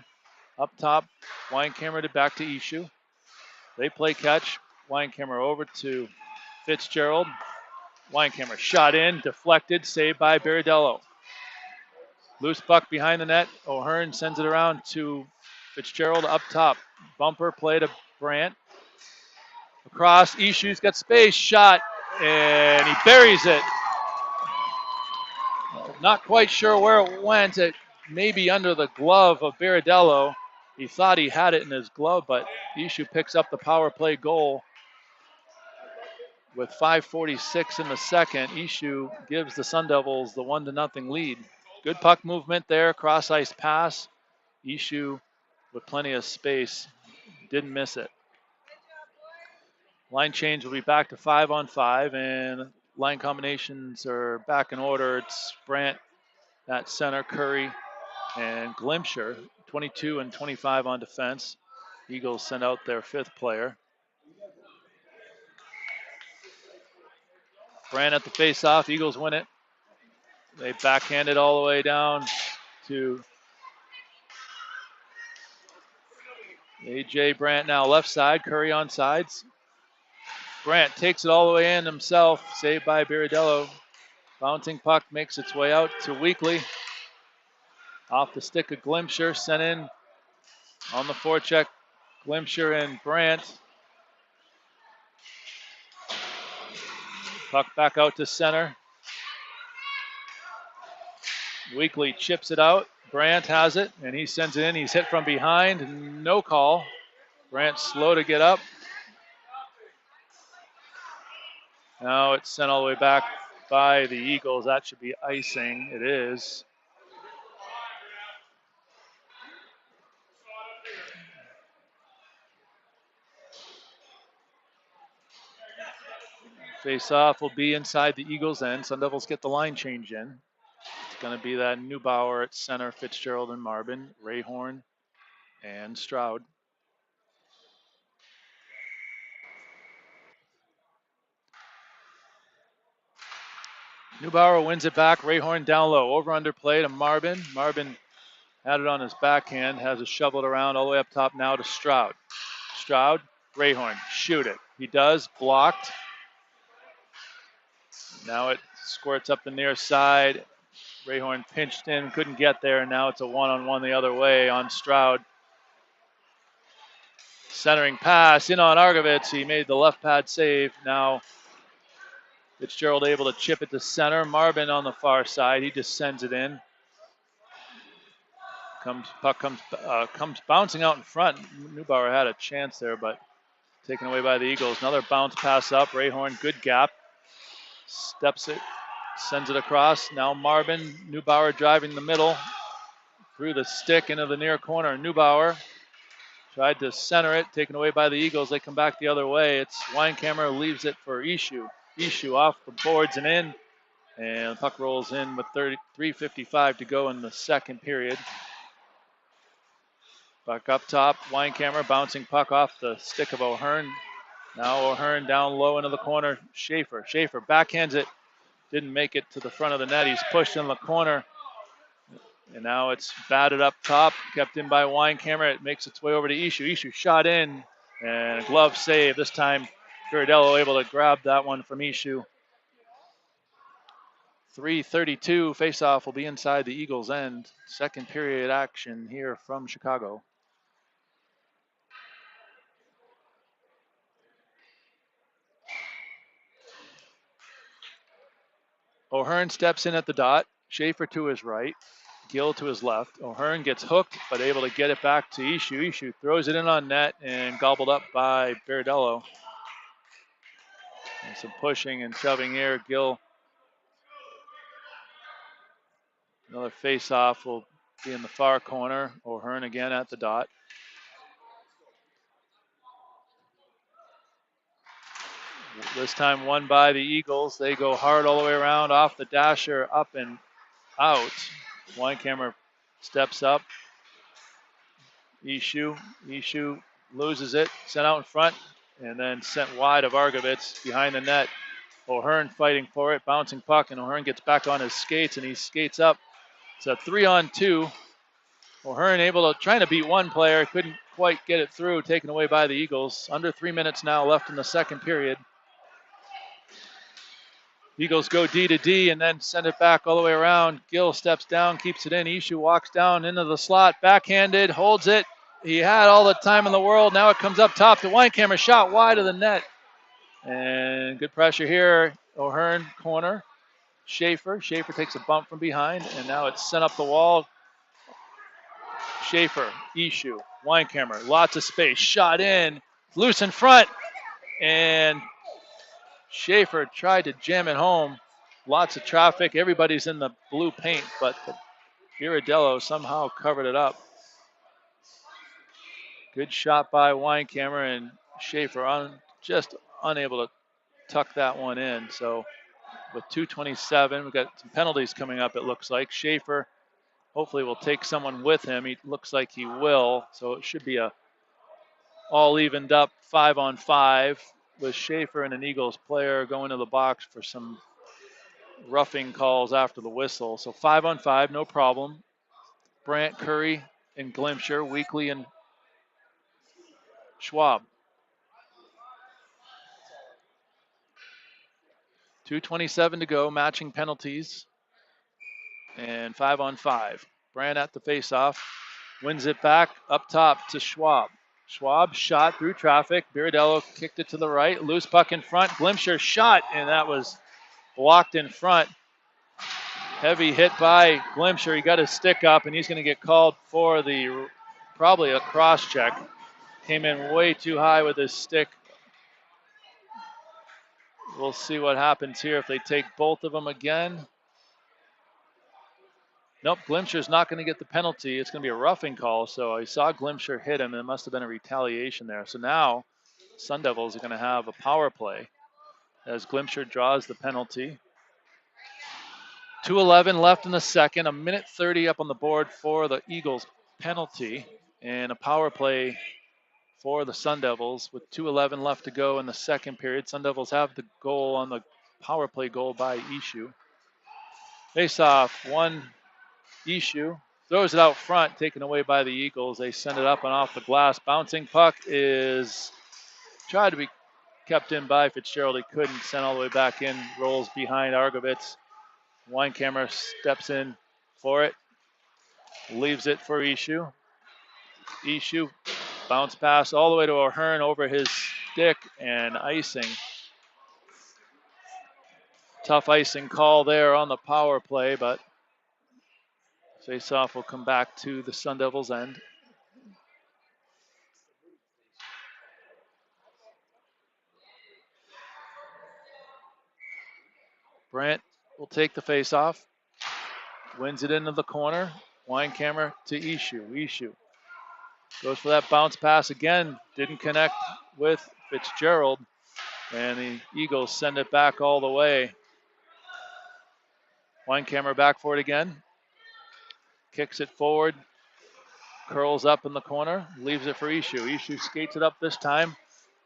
Up top, Weinkammer to back to Ishu. They play catch. Weinkammer over to Fitzgerald. Weinkammer shot in, deflected, saved by Baradello. Loose puck behind the net. O'Hearn sends it around to Fitzgerald up top. Bumper play to Brandt. Across, Ishu's got space, shot, and he buries it. Not quite sure where it went. It may be under the glove of Baradello. He thought he had it in his glove, but Ishu picks up the power play goal with 5:46 in the second. Ishu gives the Sun Devils the 1-0 lead. Good puck movement there, cross ice pass. Ishu with plenty of space, didn't miss it. Line change will be back to 5-on-5, and line combinations are back in order. It's Brandt at center, Curry and Glimsher, 22 and 25 on defense. Eagles send out their fifth player. Brandt at the face-off. Eagles win it. They backhand it all the way down to A.J. Brandt now left side. Curry on sides. Brandt takes it all the way in himself. Saved by Biridello. Bouncing puck makes its way out to Weekly. Off the stick of Glimsher. Sent in on the forecheck. Glimsher and Brandt. Puck back out to center. Weekly chips it out. Brandt has it, and he sends it in. He's hit from behind. No call. Brandt slow to get up. Now it's sent all the way back by the Eagles. That should be icing. It is. Face-off will be inside the Eagles' end. Sun Devils get the line change in. It's going to be that Neubauer at center, Fitzgerald and Marvin, Rayhorn and Stroud. Neubauer wins it back. Rayhorn down low. Over under play to Marvin. Marvin had it on his backhand, has it shoveled around all the way up top now to Stroud. Stroud, Rayhorn, shoot it. He does, blocked. Now it squirts up the near side. Rayhorn pinched in, couldn't get there, and now it's a one-on-one the other way on Stroud. Centering pass in on Argovitz. He made the left pad save. Now Fitzgerald able to chip it to center. Marvin on the far side. He just sends it in. Puck comes bouncing out in front. Neubauer had a chance there, but taken away by the Eagles. Another bounce pass up. Rayhorn, good gap. Steps it, sends it across. Now Marvin, Neubauer driving the middle. Through the stick into the near corner. Neubauer tried to center it, taken away by the Eagles. They come back the other way. It's Weinkammer leaves it for Ishu. Ishu off the boards and in. And the puck rolls in with 3:55 to go in the second period. Puck up top. Weinkammer bouncing puck off the stick of O'Hearn. Now O'Hearn down low into the corner. Schaefer backhands it. Didn't make it to the front of the net. He's pushed in the corner. And now it's batted up top, kept in by Weinkammer. It makes its way over to Ishu. Ishu shot in, and a glove save. This time, Biridello able to grab that one from Ishu. 3:32 faceoff will be inside the Eagles' end. Second period action here from Chicago. O'Hearn steps in at the dot. Schaefer to his right. Gill to his left. O'Hearn gets hooked, but able to get it back to Ishu. Ishu throws it in on net and gobbled up by Biridello. And some pushing and shoving here. Gill. Another face-off will be in the far corner. O'Hearn again at the dot. This time won by the Eagles. They go hard all the way around, off the dasher, up and out. Weinkammer steps up. Ishu loses it, sent out in front, and then sent wide of Argovitz behind the net. O'Hearn fighting for it, bouncing puck, and O'Hearn gets back on his skates, and he skates up. It's a 3-on-2. O'Hearn able to trying to beat one player, couldn't quite get it through, taken away by the Eagles. Under 3 minutes now left in the second period. Eagles go D to D and then send it back all the way around. Gill steps down, keeps it in. Ishu walks down into the slot, backhanded, holds it. He had all the time in the world. Now it comes up top to Weinkammer, shot wide of the net. And good pressure here. O'Hearn corner. Schaefer takes a bump from behind, and now it's sent up the wall. Schaefer, Ishu, Weinkammer, lots of space, shot in, loose in front, and Schaefer tried to jam it home. Lots of traffic, everybody's in the blue paint, but Iradello somehow covered it up. Good shot by Weinkammer, and Schaefer just unable to tuck that one in. So with 2:27, we've got some penalties coming up, it looks like. Schaefer hopefully will take someone with him. He looks like he will, so it should be a all evened up 5-on-5 with Schaefer and an Eagles player going to the box for some roughing calls after the whistle. So 5-on-5, no problem. Brandt, Curry, and Glimsher, Weekly, and Schwab. 2:27 to go, matching penalties, and 5-on-5. Brandt at the faceoff, wins it back up top to Schwab. Schwab shot through traffic. Biradello kicked it to the right. Loose puck in front. Glimsher shot, and that was blocked in front. Heavy hit by Glimsher. He got his stick up, and he's going to get called for probably a cross check. Came in way too high with his stick. We'll see what happens here if they take both of them again. Nope, Glimsher's not going to get the penalty. It's going to be a roughing call. So I saw Glimsher hit him, and it must have been a retaliation there. So now Sun Devils are going to have a power play as Glimsher draws the penalty. 2:11 left in the second, a minute 30 up on the board for the Eagles penalty, and a power play for the Sun Devils with 2:11 left to go in the second period. Sun Devils have the goal on the power play goal by Ishu. Face off, one Ishu throws it out front, taken away by the Eagles. They send it up and off the glass. Bouncing puck is tried to be kept in by Fitzgerald. He couldn't, send all the way back in, rolls behind Argovitz. Weinkammer steps in for it, leaves it for Ishu. Ishu, bounce pass all the way to O'Hearn over his stick and icing. Tough icing call there on the power play, but face-off will come back to the Sun Devils' end. Brandt will take the face-off, wins it into the corner. Weinkammer to Ishu. Ishu goes for that bounce pass again, didn't connect with Fitzgerald, and the Eagles send it back all the way. Weinkammer back for it again, kicks it forward, curls up in the corner, leaves it for Ishu. Ishu skates it up this time.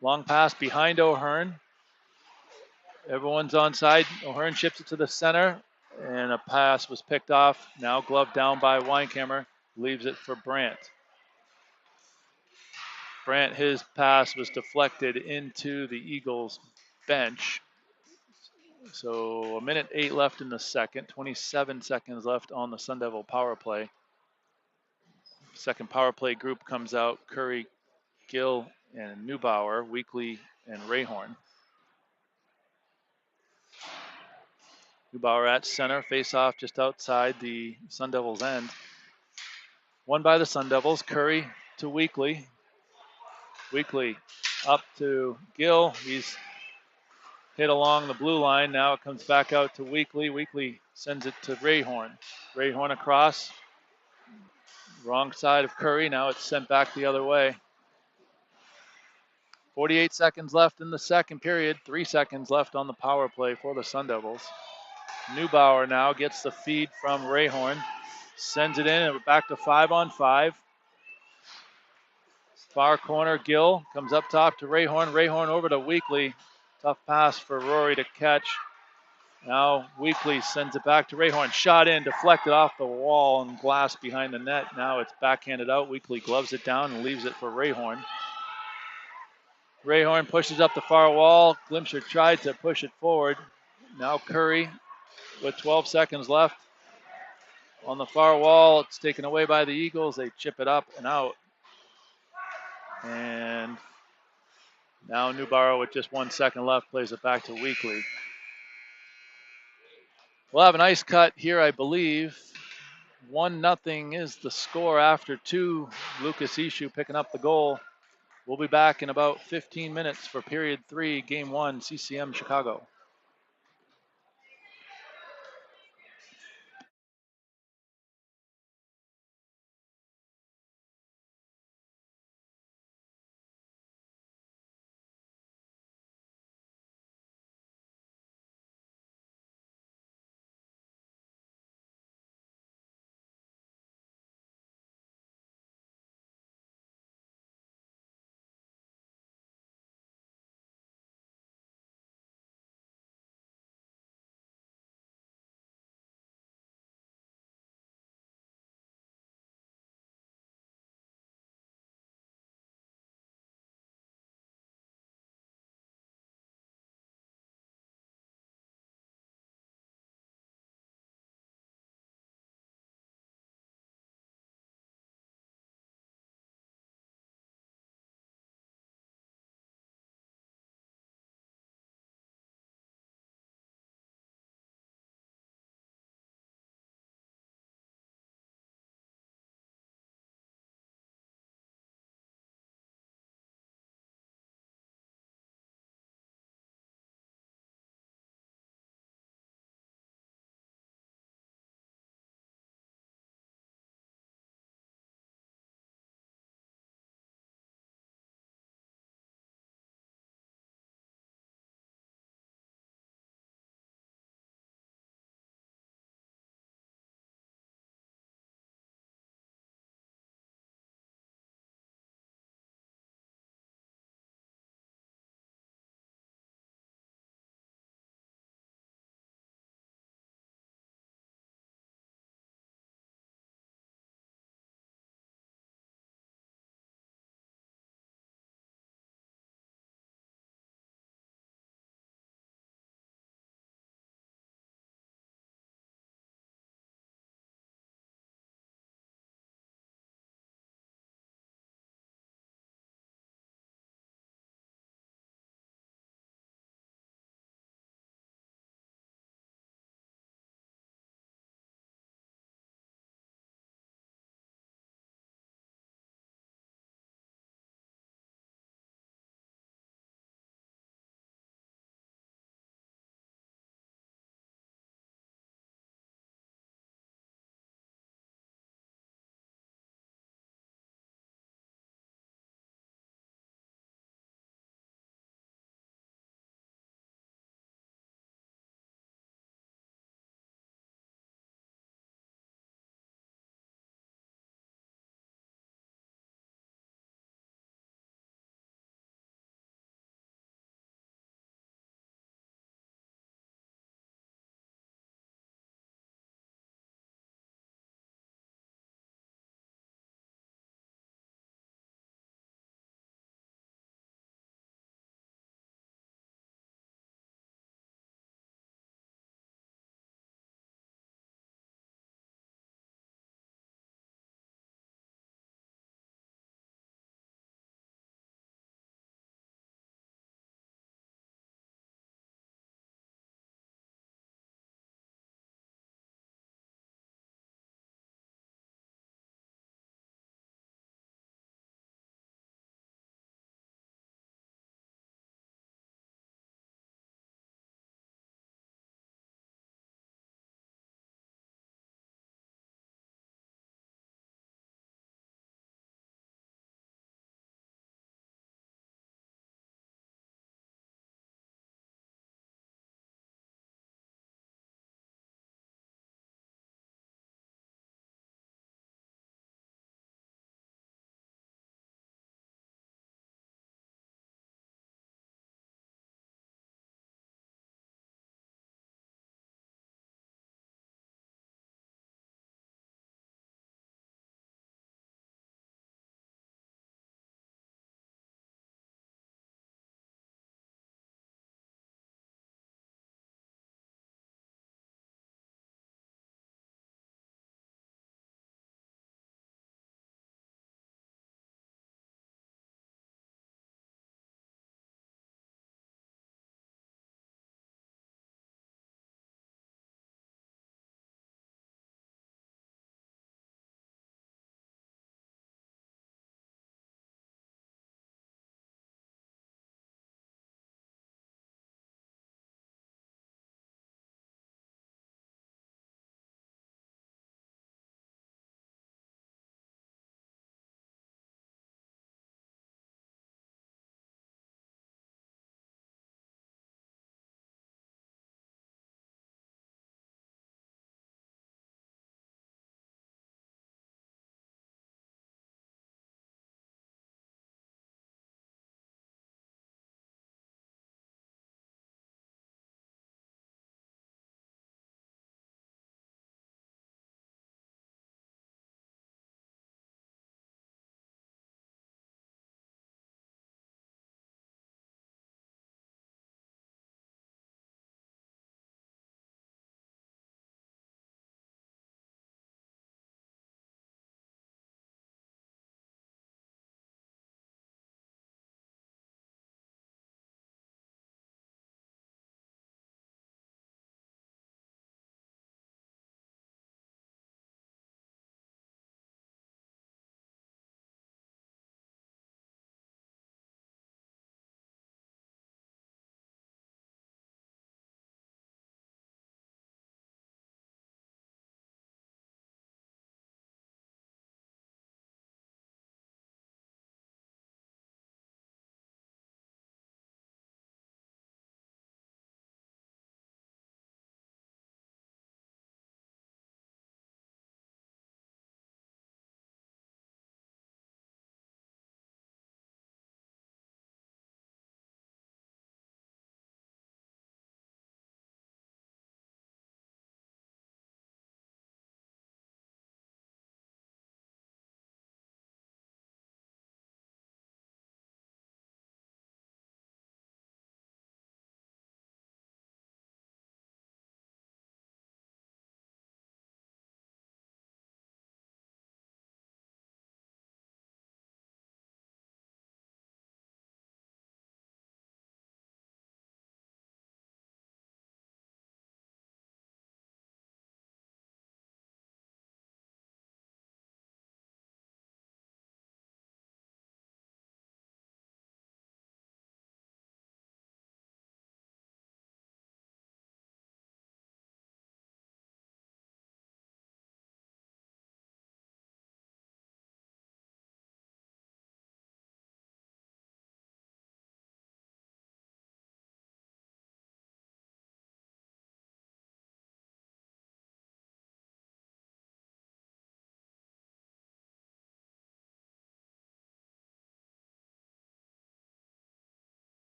Long pass behind O'Hearn. Everyone's on side. O'Hearn chips it to the center, and a pass was picked off. Now gloved down by Weinkammer. Leaves it for Brandt. Brandt, his pass was deflected into the Eagles bench. So a minute 8 left in the second. 27 seconds left on the Sun Devil power play. Second power play group comes out. Curry, Gill, and Neubauer, Weekly, and Rayhorn. Neubauer at center, face off just outside the Sun Devils' end. Won by the Sun Devils. Curry to Weekly. Weekly up to Gill. He's hit along the blue line. Now it comes back out to Weekly. Weekly sends it to Rayhorn. Rayhorn across. Wrong side of Curry. Now it's sent back the other way. 48 seconds left in the second period. 3 seconds left on the power play for the Sun Devils. Neubauer now gets the feed from Rayhorn. Sends it in and back to 5-on-5. Far corner, Gill comes up top to Rayhorn. Rayhorn over to Weekly. Tough pass for Rory to catch. Now Weekly sends it back to Rayhorn. Shot in, deflected off the wall and glass behind the net. Now it's backhanded out. Weekly gloves it down and leaves it for Rayhorn. Rayhorn pushes up the far wall. Glimsher tried to push it forward. Now Curry with 12 seconds left. On the far wall, it's taken away by the Eagles. They chip it up and out. And now Neubauer with just 1 second left plays it back to Weekly. We'll have an ice cut here, I believe. 1-0 is the score after two. Lucas Ishu picking up the goal. We'll be back in about 15 minutes for period 3, game 1, CCM Chicago.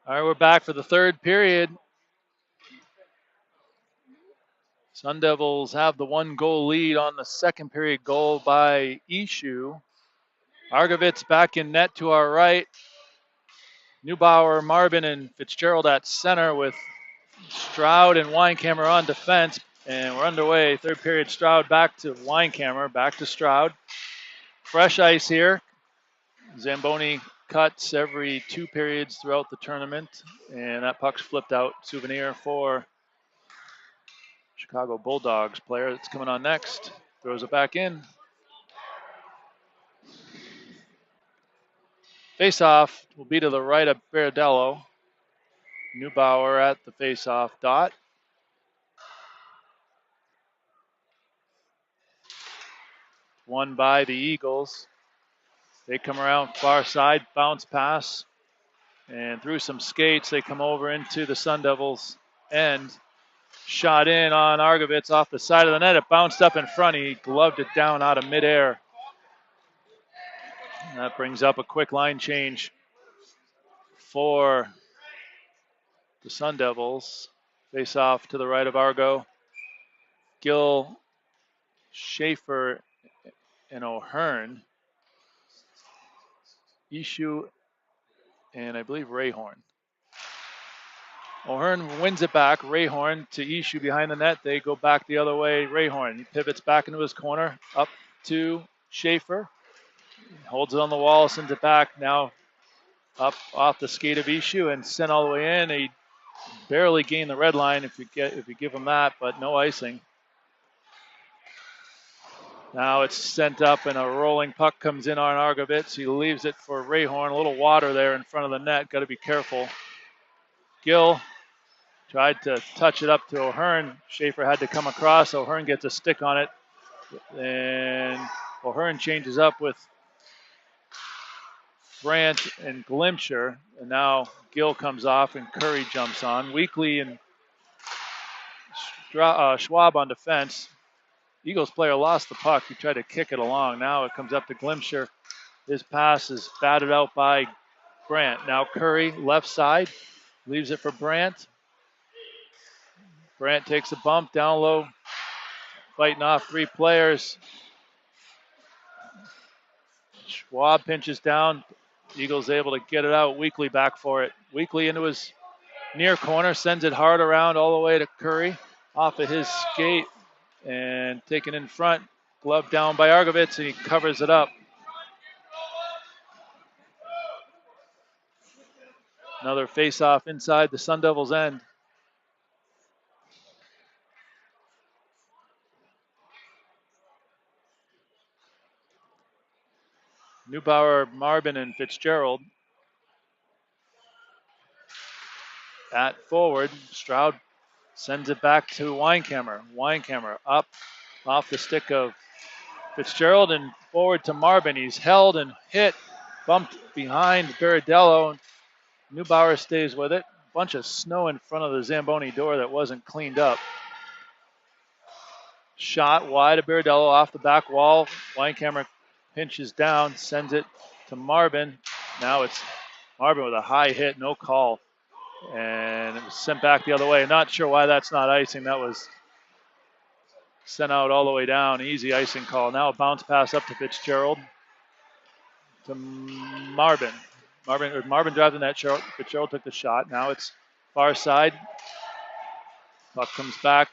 All right, we're back for the third period. Sun Devils have the 1-goal lead on the second period goal by Ishu. Argovitz back in net to our right. Neubauer, Marvin, and Fitzgerald at center with Stroud and Weinkammer on defense. And we're underway. Third period, Stroud back to Weinkammer, back to Stroud. Fresh ice here. Zamboni cuts every 2 periods throughout the tournament. And that puck's flipped out. Souvenir for Chicago Bulldogs player that's coming on next. Throws it back in. Face-off will be to the right of Baradello. Neubauer at the face-off dot. Won by the Eagles. They come around far side, bounce pass, and through some skates, they come over into the Sun Devils' end. Shot in on Argovitz off the side of the net. It bounced up in front. He gloved it down out of midair. And that brings up a quick line change for the Sun Devils. Face off to the right of Argo. Gill, Schaefer, and O'Hearn. Ishu, and I believe Rayhorn. O'Hearn wins it back. Rayhorn to Ishu behind the net. They go back the other way. Rayhorn, he pivots back into his corner. Up to Schaefer. Holds it on the wall, sends it back. Now up off the skate of Ishu and sent all the way in. He barely gained the red line if you give him that, but no icing. Now it's sent up and a rolling puck comes in on Argovitz. He leaves it for Rayhorn. A little water there in front of the net. Got to be careful. Gill tried to touch it up to O'Hearn. Schaefer had to come across. O'Hearn gets a stick on it. And O'Hearn changes up with Brandt and Glimsher. And now Gill comes off and Curry jumps on. Weekly and Schwab on defense. Eagles player lost the puck. He tried to kick it along. Now it comes up to Glimsher. His pass is batted out by Brandt. Now Curry, left side, leaves it for Brandt. Brandt takes a bump down low, fighting off 3 players. Schwab pinches down. Eagles able to get it out. Weekly back for it. Weekly into his near corner, sends it hard around all the way to Curry. Off of his skate and taken in front. Glove down by Argovitz, and he covers it up. Another face-off inside the Sun Devils' end. Neubauer, Marvin, and Fitzgerald at forward. Stroud sends it back to Weinkammer. Weinkammer up off the stick of Fitzgerald and forward to Marvin. He's held and hit, bumped behind Baradello. Neubauer stays with it. Bunch of snow in front of the Zamboni door that wasn't cleaned up. Shot wide of Baradello off the back wall. Weinkammer pinches down, sends it to Marvin. Now it's Marvin with a high hit, no call. And it was sent back the other way. Not sure why that's not icing. That was sent out all the way down. Easy icing call. Now a bounce pass up to Fitzgerald. To Marvin. Marvin driving that. Fitzgerald took the shot. Now it's far side. Puck comes back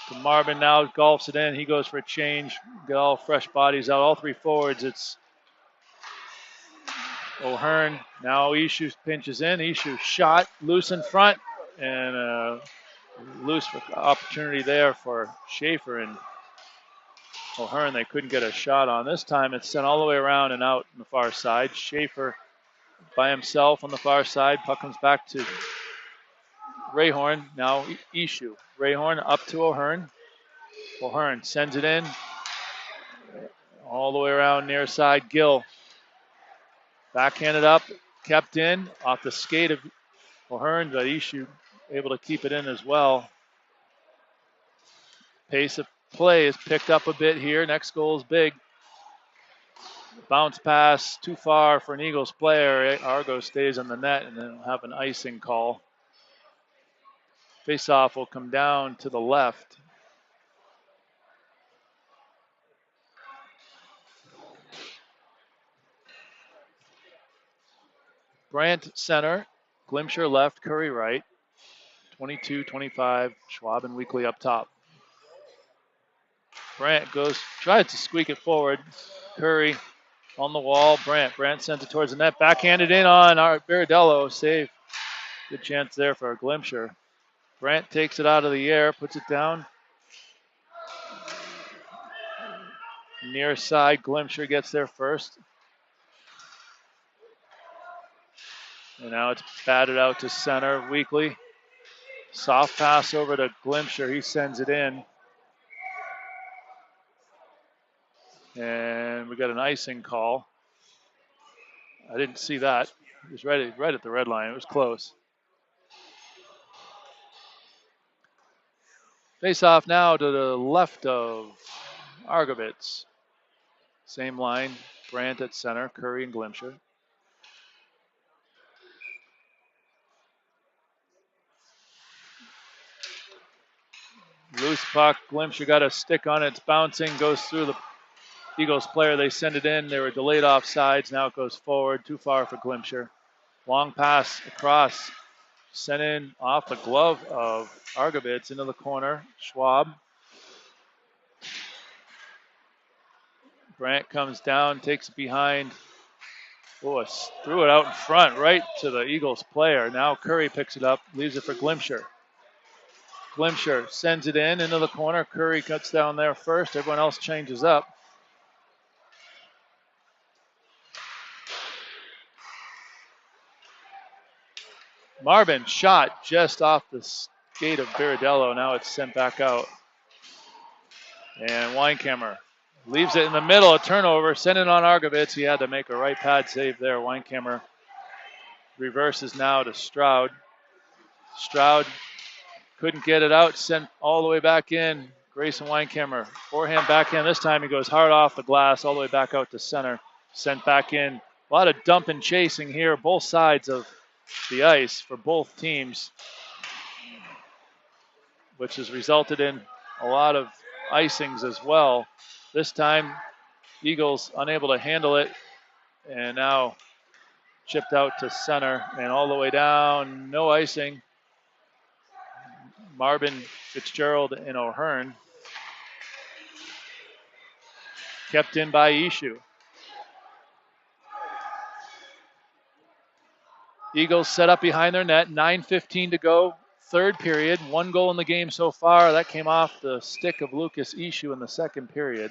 to Marvin now, golfs it in. He goes for a change. Get all fresh bodies out. All three forwards. It's O'Hearn. Now Ishu pinches in. Ishu shot loose in front. And loose opportunity there for Schaefer and O'Hearn. They couldn't get a shot on. This time it's sent all the way around and out on the far side. Schaefer by himself on the far side. Puck comes back to Rayhorn. Now Ishu. Rayhorn up to O'Hearn. O'Hearn sends it in. All the way around near side. Gill. Backhanded up. Kept in. Off the skate of O'Hearn, but Ishu able to keep it in as well. Pace of play is picked up a bit here. Next goal is big. Bounce pass too far for an Eagles player. Argo stays on the net and then we'll have an icing call. Faceoff will come down to the left. Brandt center, Glimsher left, Curry right. 22-25, Schwab and Weekly up top. Brandt tries to squeak it forward. Curry on the wall. Brandt sends it towards the net. Backhanded in on our Baradello. Save. Good chance there for Glimsher. Brandt takes it out of the air, puts it down. Near side, Glimsher gets there first. And now it's batted out to center. Weekly. Soft pass over to Glimsher. He sends it in. And we got an icing call. I didn't see that. It was right at the red line. It was close. Face off now to the left of Argovitz. Same line. Brandt at center. Curry and Glimsher. Loose puck. Glimsher got a stick on it. It's bouncing. Goes through the Eagles player. They send it in. They were delayed off sides. Now it goes forward. Too far for Glimsher. Long pass across. Sent in off the glove of Argovitz into the corner. Schwab. Brandt comes down, takes it behind. Oh, threw it out in front, right to the Eagles player. Now Curry picks it up, leaves it for Glimsher. Glimsher sends it in into the corner. Curry cuts down there first. Everyone else changes up. Marvin shot just off the skate of Baradello. Now it's sent back out. And Weinkammer leaves it in the middle. A turnover. Sent it on Argovitz. He had to make a right pad save there. Weinkammer reverses now to Stroud. Stroud couldn't get it out. Sent all the way back in. Grayson Weinkammer. Forehand backhand. This time he goes hard off the glass all the way back out to center. Sent back in. A lot of dump and chasing here. Both sides of the ice for both teams, which has resulted in a lot of icings as well. This time, Eagles unable to handle it, and now chipped out to center and all the way down. No icing. Marvin, Fitzgerald, and O'Hearn. Kept in by Ishu. Eagles set up behind their net. 9:15 to go. Third period. One goal in the game so far. That came off the stick of Lucas Ishu in the second period.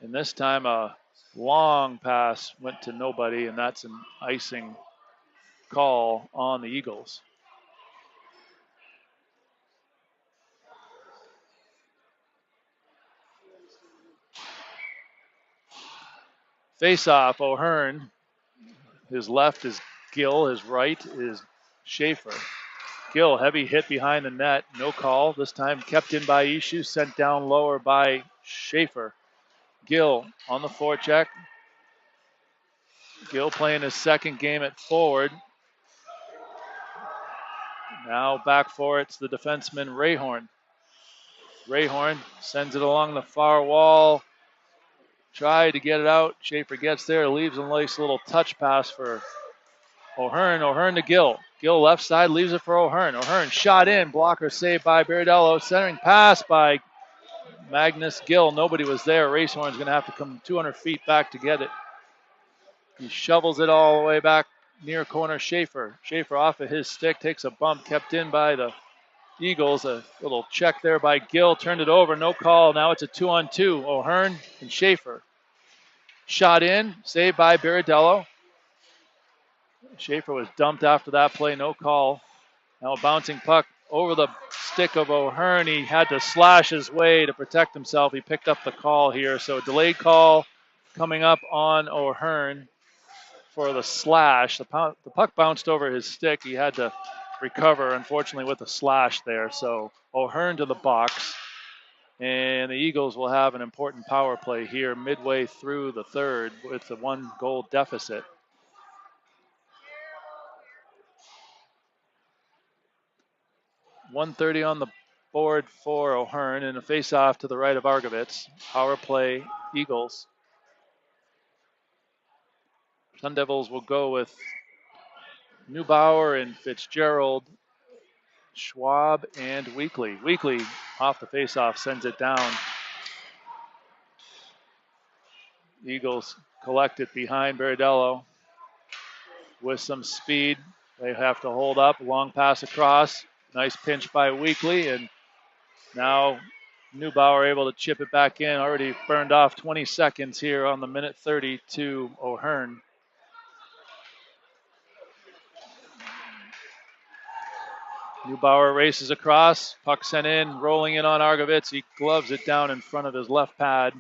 And this time a long pass went to nobody, and that's an icing call on the Eagles. Face-off, O'Hearn. His left is Gill. His right is Schaefer. Gill, heavy hit behind the net. No call. This time kept in by Ishu, sent down lower by Schaefer. Gill on the forecheck. Gill playing his second game at forward. Now back for it's the defenseman Rayhorn. Rayhorn sends it along the far wall. Tried to get it out. Schaefer gets there, leaves a nice little touch pass for O'Hearn. O'Hearn to Gill. Gill left side, leaves it for O'Hearn. O'Hearn shot in, blocker saved by Baradello. Centering pass by Magnus Gill. Nobody was there. Racehorn's going to have to come 200 feet back to get it. He shovels it all the way back near corner Schaefer. Schaefer off of his stick, takes a bump, kept in by the Eagles. A little check there by Gill, turned it over, no call. Now it's a 2-on-2. O'Hearn and Schaefer. Shot in, saved by Baradello. Schaefer was dumped after that play, no call. Now a bouncing puck over the stick of O'Hearn. He had to slash his way to protect himself. He picked up the call here. So a delayed call coming up on O'Hearn for the slash. The puck bounced over his stick. He had to recover, unfortunately, with a slash there. So O'Hearn to the box. And the Eagles will have an important power play here midway through the third with a 1-goal deficit. 1:30 on the board for O'Hearn and a face-off to the right of Argovitz. Power play Eagles. Sun Devils will go with Neubauer and Fitzgerald, Schwab and Weekly. Weekly off the face-off sends it down. Eagles collect it behind Baradello with some speed. They have to hold up. Long pass across. Nice pinch by Weekly, and now Neubauer able to chip it back in. Already burned off 20 seconds here on the minute 30 to O'Hearn. Neubauer races across. Puck sent in, rolling in on Argovitz. He gloves it down in front of his left pad.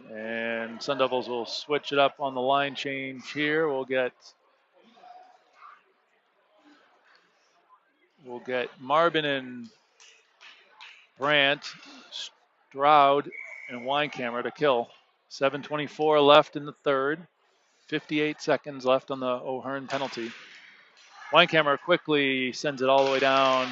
And Sun Devils will switch it up on the line change here. We'll get Marbin and Brandt, Stroud, and Weinkammer to kill. 7:24 left in the third. 58 seconds left on the O'Hearn penalty. Weinkammer quickly sends it all the way down.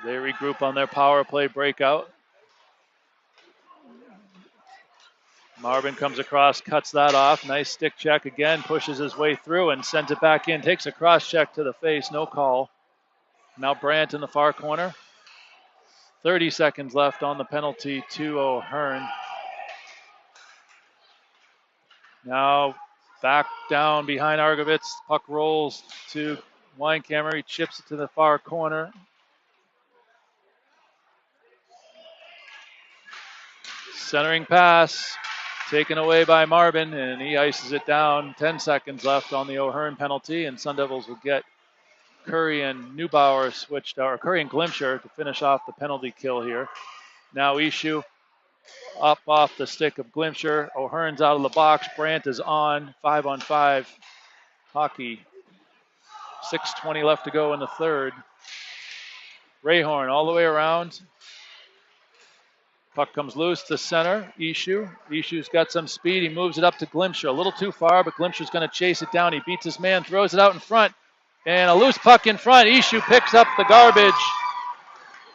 They regroup on their power play breakout. Marvin comes across, cuts that off. Nice stick check again, pushes his way through and sends it back in. Takes a cross check to the face, no call. Now Brandt in the far corner. 30 seconds left on the penalty to O'Hearn. Now back down behind Argovitz. Puck rolls to Weinkammer. He chips it to the far corner. Centering pass taken away by Marvin, and he ices it down. 10 seconds left on the O'Hearn penalty, and Sun Devils will get Curry and Neubauer switched, or Curry and Glimsher to finish off the penalty kill here. Now Ishu up off the stick of Glimsher. O'Hearn's out of the box. Brandt is on. 5-on-5 hockey. 6:20 left to go in the third. Rayhorn all the way around. Puck comes loose to center. Ishu. Ishu's got some speed. He moves it up to Glimsher. A little too far, but Glimsher's going to chase it down. He beats his man, throws it out in front. And a loose puck in front. Ishu picks up the garbage.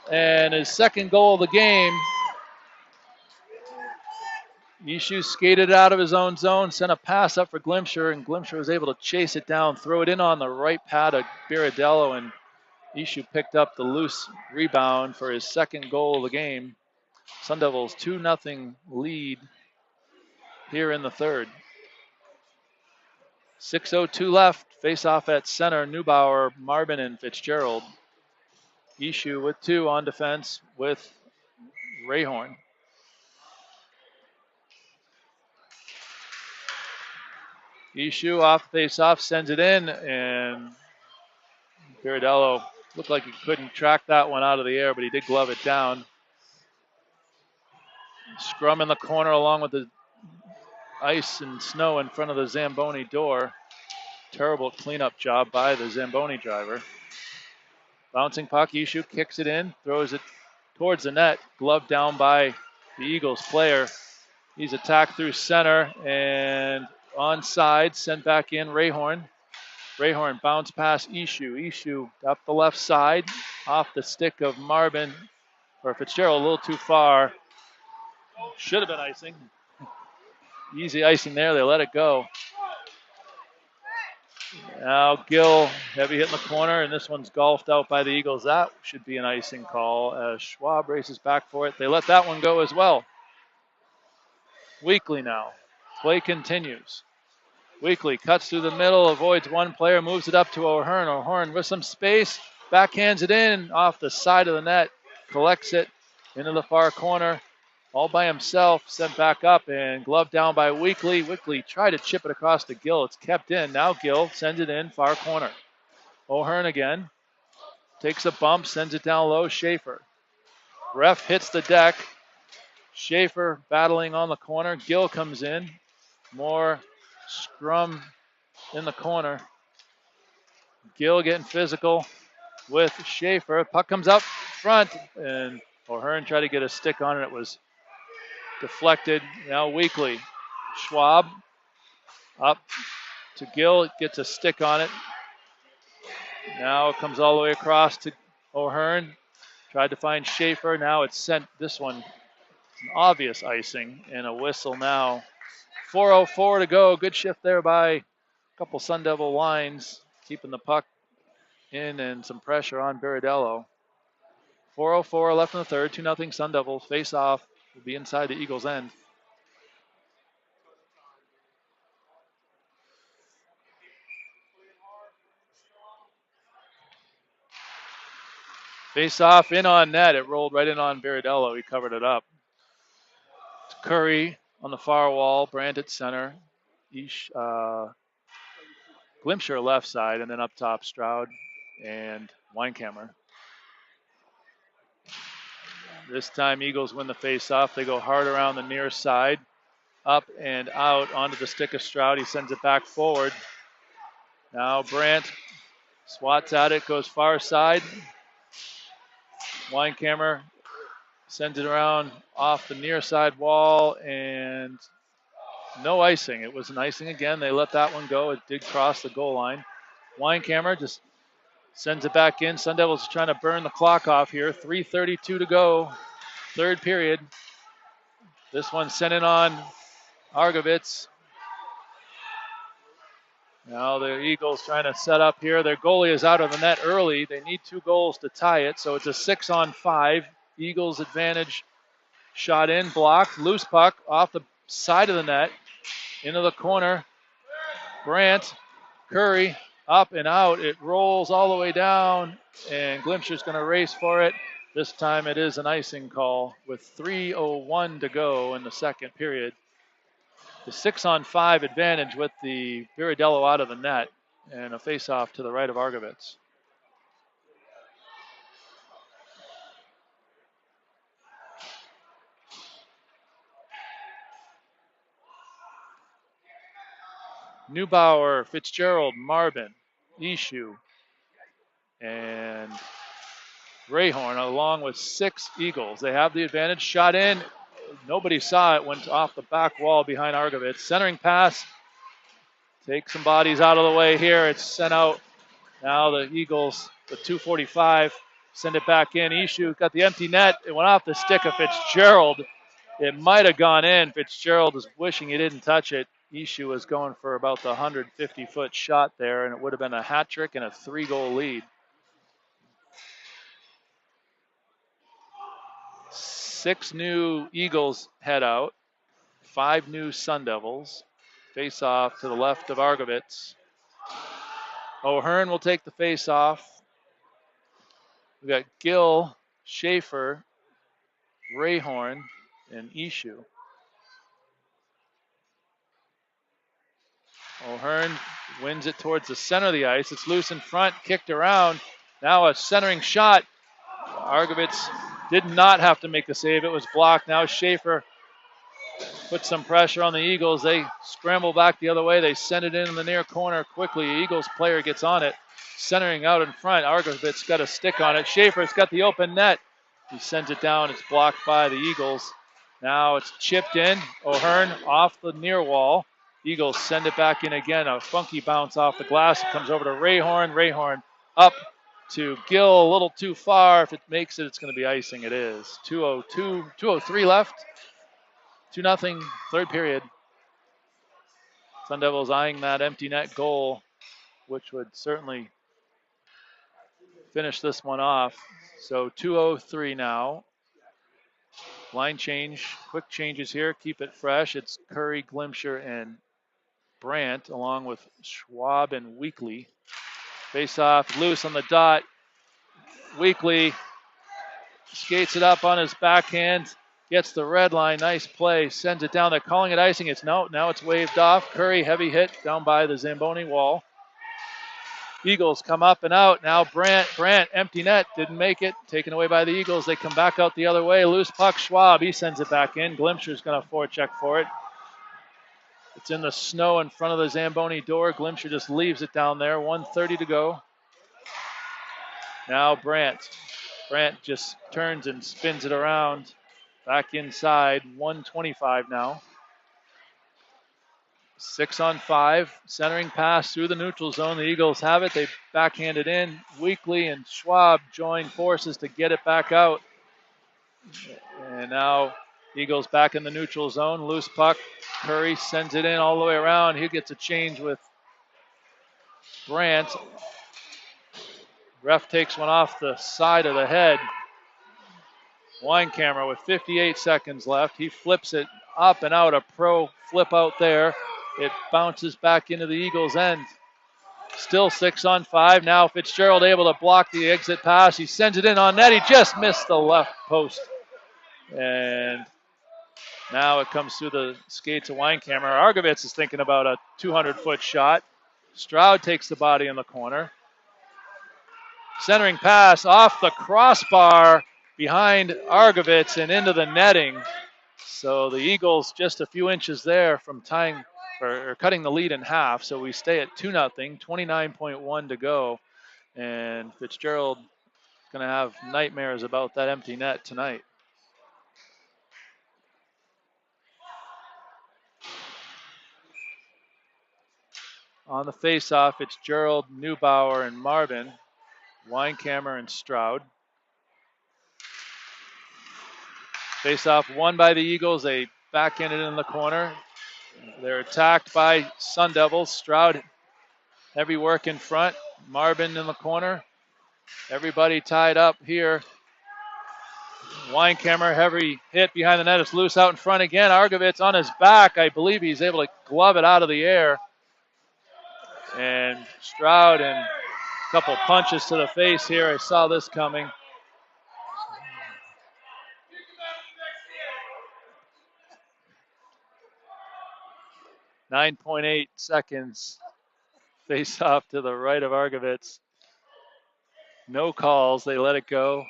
And his second goal of the game. Ishu skated out of his own zone, sent a pass up for Glimsher, and Glimsher was able to chase it down, throw it in on the right pad of Baradello, and Ishu picked up the loose rebound for his second goal of the game. Sun Devils 2-0 lead here in the third. 6:02 left. Face off at center. Neubauer, Marvin, and Fitzgerald. Ishu with 2 on defense with Rayhorn. Ishu off face off, sends it in, and Baradello looked like he couldn't track that one out of the air, but he did glove it down. Scrum in the corner along with the ice and snow in front of the Zamboni door. Terrible cleanup job by the Zamboni driver. Bouncing puck, Ishu kicks it in, throws it towards the net, gloved down by the Eagles player. He's attacked through center and onside, sent back in Rayhorn. Rayhorn bounce past Ishu. Ishu up the left side, off the stick of Marvin, or Fitzgerald a little too far. Should have been icing. Easy icing there. They let it go. Now Gill, heavy hit in the corner, and this one's golfed out by the Eagles. That should be an icing call as Schwab races back for it. They let that one go as well. Weekly now. Play continues. Weekly cuts through the middle, avoids one player, moves it up to O'Hearn. O'Hearn with some space, backhands it in off the side of the net, collects it into the far corner. All by himself, sent back up and gloved down by Weekly. Weekly tried to chip it across to Gill. It's kept in. Now Gill sends it in, far corner. O'Hearn again. Takes a bump, sends it down low. Schaefer. Ref hits the deck. Schaefer battling on the corner. Gill comes in. More scrum in the corner. Gill getting physical with Schaefer. Puck comes up front, and O'Hearn tried to get a stick on it. It was deflected. Now Weekly. Schwab up to Gill, gets a stick on it. Now it comes all the way across to O'Hearn. Tried to find Schaefer. Now it's sent this one. It's an obvious icing and a whistle now. 4:04 to go. Good shift there by a couple Sun Devil lines, keeping the puck in and some pressure on Biridello. 4:04 left in the third. 2-0 Sun Devils. Face off will be inside the Eagles' end. Face off in on net. It rolled right in on Biridello. He covered it up. Curry on the far wall. Brandt at center. Glimsher left side, and then up top Stroud and Weinkammer. This time Eagles win the face-off. They go hard around the near side, up and out onto the stick of Stroud. He sends it back forward. Now Brandt swats at it, goes far side. Weinkammer sends it around off the near side wall, and no icing. It was an icing again. They let that one go. It did cross the goal line. Weinkammer just sends it back in. Sun Devils trying to burn the clock off here. 3:32 to go. Third period. This one sent in on Argovitz. Now the Eagles trying to set up here. Their goalie is out of the net early. They need 2 goals to tie it, so it's a 6-on-5. Eagles advantage. Shot in, blocked. Loose puck off the side of the net. Into the corner. Brandt, Curry, up and out. It rolls all the way down, and Glimcher's going to race for it. This time it is an icing call with 3:01 to go in the second period. The 6-on-5 advantage with the Biridello out of the net, and a face-off to the right of Argovitz. Neubauer, Fitzgerald, Marvin, Ishu, and Rayhorn, along with 6 Eagles. They have the advantage. Shot in. Nobody saw it. Went off the back wall behind Argovitz. Centering pass. Take some bodies out of the way here. It's sent out. Now the Eagles, the 2:45, send it back in. Ishu got the empty net. It went off the stick of Fitzgerald. It might have gone in. Fitzgerald is wishing he didn't touch it. Ishu was going for about the 150-foot shot there, and it would have been a hat trick and a 3-goal lead. 6 new Eagles head out. 5 new Sun Devils. Face off to the left of Argovitz. O'Hearn will take the face off. We've got Gill, Schaefer, Rayhorn, and Ishu. O'Hearn wins it towards the center of the ice. It's loose in front, kicked around. Now a centering shot. Argovitz did not have to make the save. It was blocked. Now Schaefer put some pressure on the Eagles. They scramble back the other way. They send it in the near corner quickly. Eagles player gets on it. Centering out in front. Argovitz got a stick on it. Schaefer's got the open net. He sends it down. It's blocked by the Eagles. Now it's chipped in. O'Hearn off the near wall. Eagles send it back in again. A funky bounce off the glass. It comes over to Rayhorn. Rayhorn up to Gill. A little too far. If it makes it, it's going to be icing. It is. 2:03 left. 2-0, third period. Sun Devils eyeing that empty net goal, which would certainly finish this one off. So 2:03 now. Line change, quick changes here, keep it fresh. It's Curry, Glimsher, and Brandt, along with Schwab and Weekly. Face off, loose on the dot. Weekly skates it up on his backhand, gets the red line, nice play, sends it down. They're calling it icing. Now it's waved off. Curry, heavy hit down by the Zamboni wall. Eagles come up and out. Now Brandt, empty net, didn't make it. Taken away by the Eagles. They come back out the other way. Loose puck, Schwab, he sends it back in. Glimsher's going to forecheck for it. It's in the snow in front of the Zamboni door. Glimsher just leaves it down there. 1:30 to go. Now Brandt just turns and spins it around. Back inside. 1:25 now. 6-on-5, centering pass through the neutral zone. The Eagles have it. They backhand it in. Weekly and Schwab join forces to get it back out. And now Eagles back in the neutral zone. Loose puck. Curry sends it in all the way around. He gets a change with Brandt. Ref takes one off the side of the head. Wine camera with 58 seconds left. He flips it up and out. A pro flip out there. It bounces back into the Eagles' end. Still 6-on-5. Now Fitzgerald able to block the exit pass. He sends it in on net. He just missed the left post. And now it comes through the skates of Weinkammer. Argovitz is thinking about a 200-foot shot. Stroud takes the body in the corner. Centering pass off the crossbar behind Argovitz and into the netting. So the Eagles just a few inches there from tying or cutting the lead in half. So we stay at 2-0, 29.1 to go. And Fitzgerald is going to have nightmares about that empty net tonight. On the face-off, it's Fitzgerald, Neubauer, and Marvin. Weinkammer and Stroud. Face-off won by the Eagles. They backhanded in the corner. They're attacked by Sun Devils. Stroud, heavy work in front. Marvin in the corner. Everybody tied up here. Weinkammer, heavy hit behind the net. It's loose out in front again. Argovitz on his back. I believe he's able to glove it out of the air. And Stroud and a couple punches to the face here. I saw this coming. .8 seconds. Face off to the right of Argovitz. No calls. They let it go.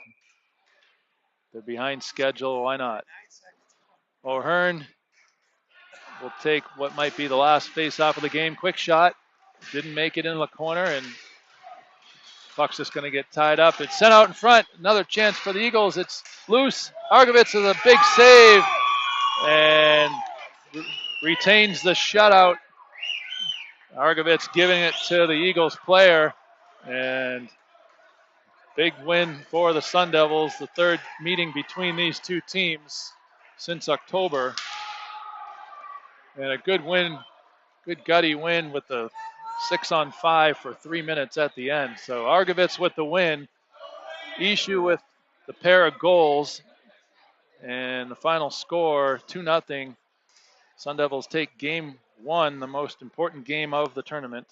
They're behind schedule. Why not? O'Hearn will take what might be the last face-off of the game. Quick shot. Didn't make it in the corner, and puck's just going to get tied up. It's sent out in front. Another chance for the Eagles. It's loose. Argovitz with a big save and retains the shutout. Argovitz giving it to the Eagles player, and big win for the Sun Devils, the third meeting between these two teams since October. And a good win, good gutty win with the 6-on-5 for 3 minutes at the end. So Argovitz with the win, Ishu with the pair of goals, and the final score, 2-0. Sun Devils take game one, the most important game of the tournament.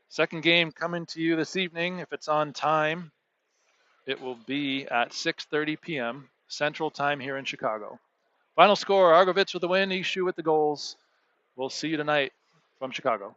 Second game coming to you this evening. If it's on time, it will be at 6:30 p.m. Central Time here in Chicago. Final score, Argovitz with the win, Ishu with the goals. We'll see you tonight from Chicago.